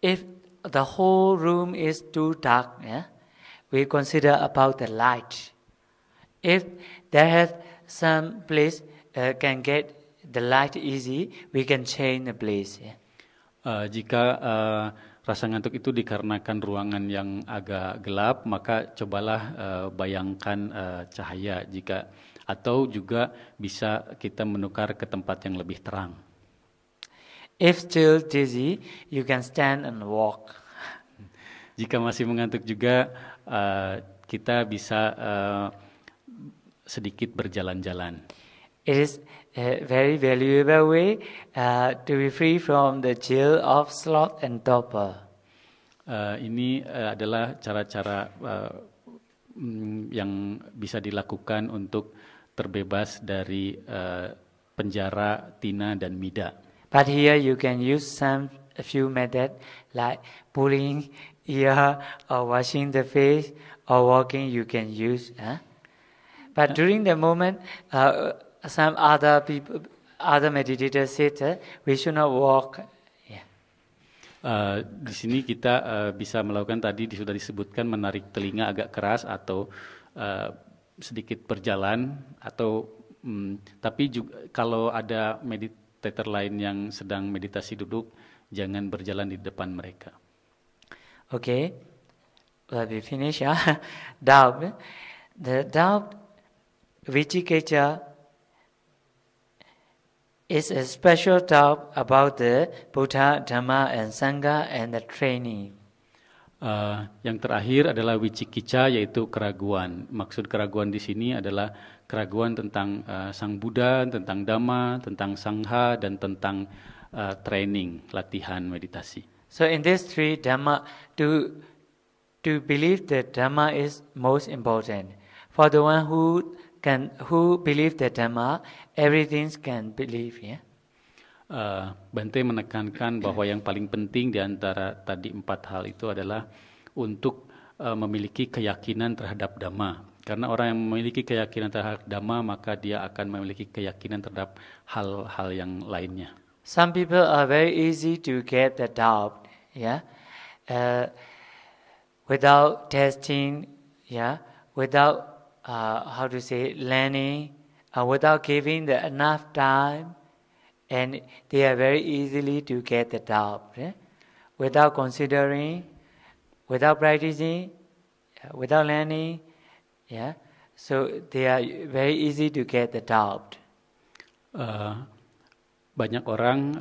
if the whole room is too dark, we consider about the light. If there has some place can get the light easy, we can change the place. Jika rasa ngantuk itu dikarenakan ruangan yang agak gelap, maka cobalah bayangkan cahaya. Atau juga bisa kita menukar ke tempat yang lebih terang. If still dizzy, you can stand and walk. Jika masih mengantuk juga, kita bisa sedikit berjalan-jalan. It is a very valuable way to be free from the jail of sloth and torpor. Ini adalah cara-cara yang bisa dilakukan untuk terbebas dari penjara tina dan mida. But here you can use a few methods like pulling ear or washing the face or walking. You can use. But during the moment, some other meditators said we should not walk. Di sini kita bisa melakukan tadi sudah disebutkan menarik telinga agak keras atau sedikit berjalan atau tapi juga kalau ada meditator lain yang sedang meditasi duduk, jangan berjalan di depan mereka. Okay, let me finish. Doubt, the doubt, Vicikicca, is a special doubt about the Buddha, Dhamma, and Sangha and the training. Yang terakhir adalah wicikicca, yaitu keraguan. Maksud keraguan di sini adalah keraguan tentang Sang Buddha, tentang Dhamma, tentang Sangha, dan tentang training, latihan meditasi. So in these three Dhamma, to believe that Dhamma is most important. For the one who believe that Dhamma, everything can believe. Bante menekankan bahwa yang paling penting di antara tadi 4 hal itu adalah untuk memiliki keyakinan terhadap Dhamma. Karena orang yang memiliki keyakinan terhadap Dhamma, maka dia akan memiliki keyakinan terhadap hal-hal yang lainnya. Some people are very easy to get the doubt, without testing, without learning, without giving enough time. And they are very easily to get the doubt, without considering, without practicing, without learning, so they are very easy to get the doubt. Banyak orang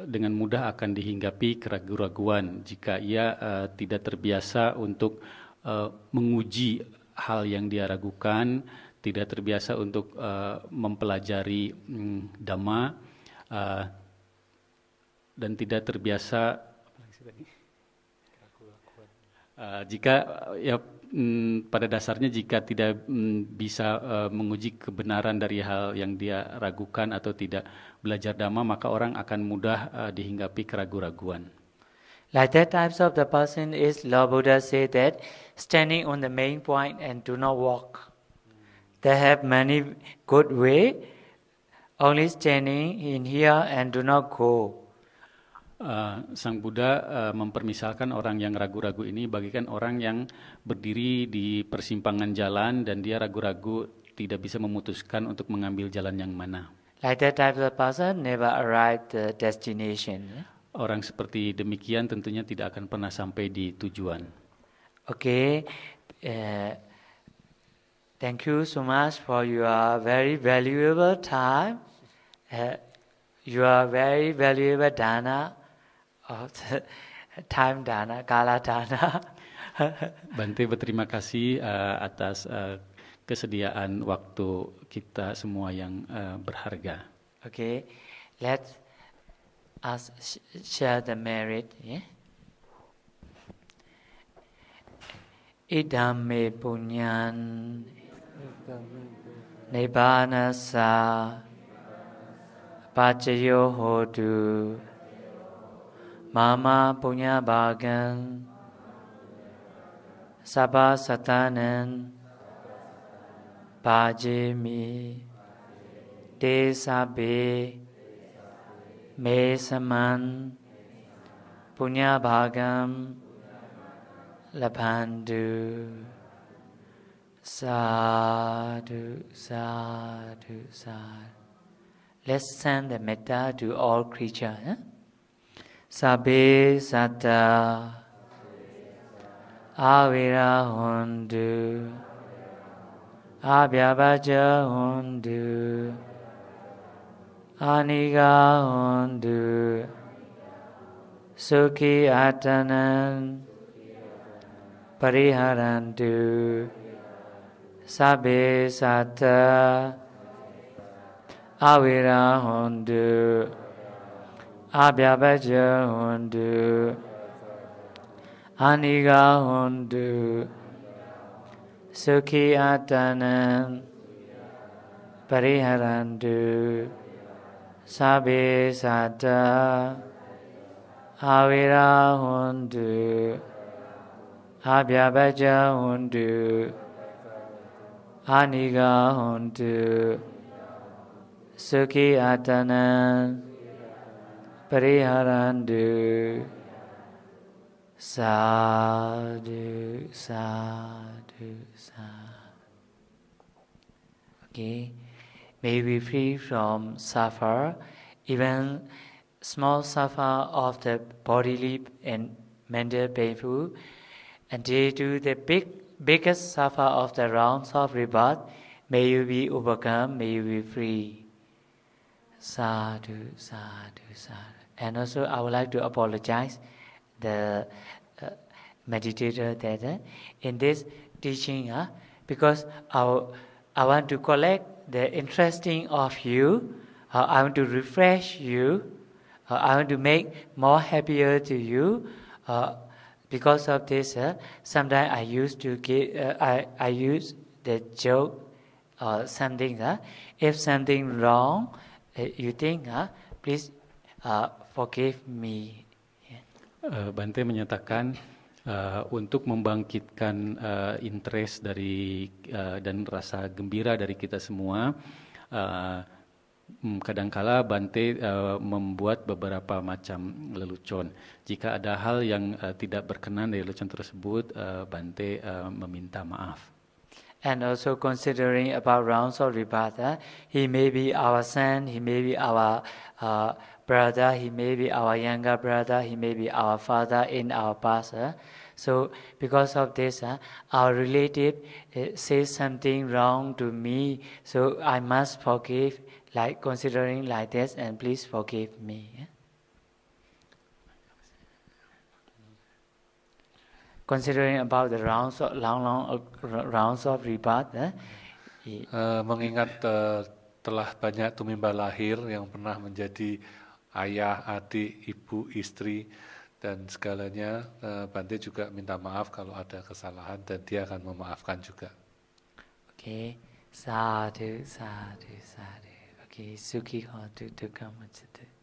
dengan mudah akan dihinggapi keraguan-raguan jika ia tidak terbiasa untuk menguji hal yang dia ragukan, tidak terbiasa untuk mempelajari Dhamma, dan tidak terbiasa jika pada dasarnya jika tidak bisa menguji kebenaran dari hal yang dia ragukan atau tidak belajar Dhamma, maka orang akan mudah dihinggapi keraguan-raguan. Like that types of the person is Lord Buddha said that standing on the main point and do not walk. They have many good way, only standing in here and do not go. Sang Buddha mempermisalkan orang yang ragu-ragu ini bagikan orang yang berdiri di persimpangan jalan dan dia ragu-ragu tidak bisa memutuskan untuk mengambil jalan yang mana. Like that type of person never arrive the destination. Orang seperti demikian tentunya tidak akan pernah sampai di tujuan. Okay, thank you so much for your very valuable time, your very valuable dana, time dana, kala dana. Bante berterima kasih atas kesediaan waktu kita semua yang berharga. Okay, let's us share the merit. Yeah? Idam me punyan Nibbanasa Pacayo hotu Mama punya bagan Sabha satanan Pajimi Desabe Me saman Punya bagam Lapandu Sadhu, sadhu, sadhu. Let's send the metta to all creatures. Sabbe satta Avira hundu Abhyabaja hundu Aniga hundu Sukhi atanan Pariharantu Sabbe satta Avira hundu Abhyabaja hundu Aniga hundu Sukhi atanan Pariharantu Sabbe satta Avira hundu Abhyabaja hundu Aniga hundu Sukhi atanan Pariharantu Sadhu, sadhu, sadhu. Okay, may we free from suffer, even small suffer of the bodily and mental painful, and due to the biggest suffer of the rounds of rebirth, may you be overcome, may you be free. Sadhu, sadhu, sadhu. And also I would like to apologize the meditator that in this teaching, because I want to collect the interesting of you, I want to refresh you, I want to make more happier to you. Because of this, sometimes I used to give, I use the joke or something. If something wrong, you think, please forgive me. Bante menyatakan untuk membangkitkan interest dari dan rasa gembira dari kita semua, kadangkala Bante membuat beberapa macam lelucon. Jika ada hal yang tidak berkenan dari lelucon tersebut, Bante meminta maaf. And also considering about rounds of rebirth, he may be our son, he may be our brother, he may be our younger brother, he may be our father in our past. So because of this, our relative says something wrong to me, so I must forgive, like considering like this, and please forgive me. Considering about the rounds of, long rounds of rebirth, mengingat telah banyak tumimba lahir yang pernah menjadi ayah, adik, ibu, istri, dan segalanya, Bante juga minta maaf kalau ada kesalahan dan dia akan memaafkan juga. Okay, sadhu, sadhu, sadhu. Okay, sukhi hotu dukkha mucchate.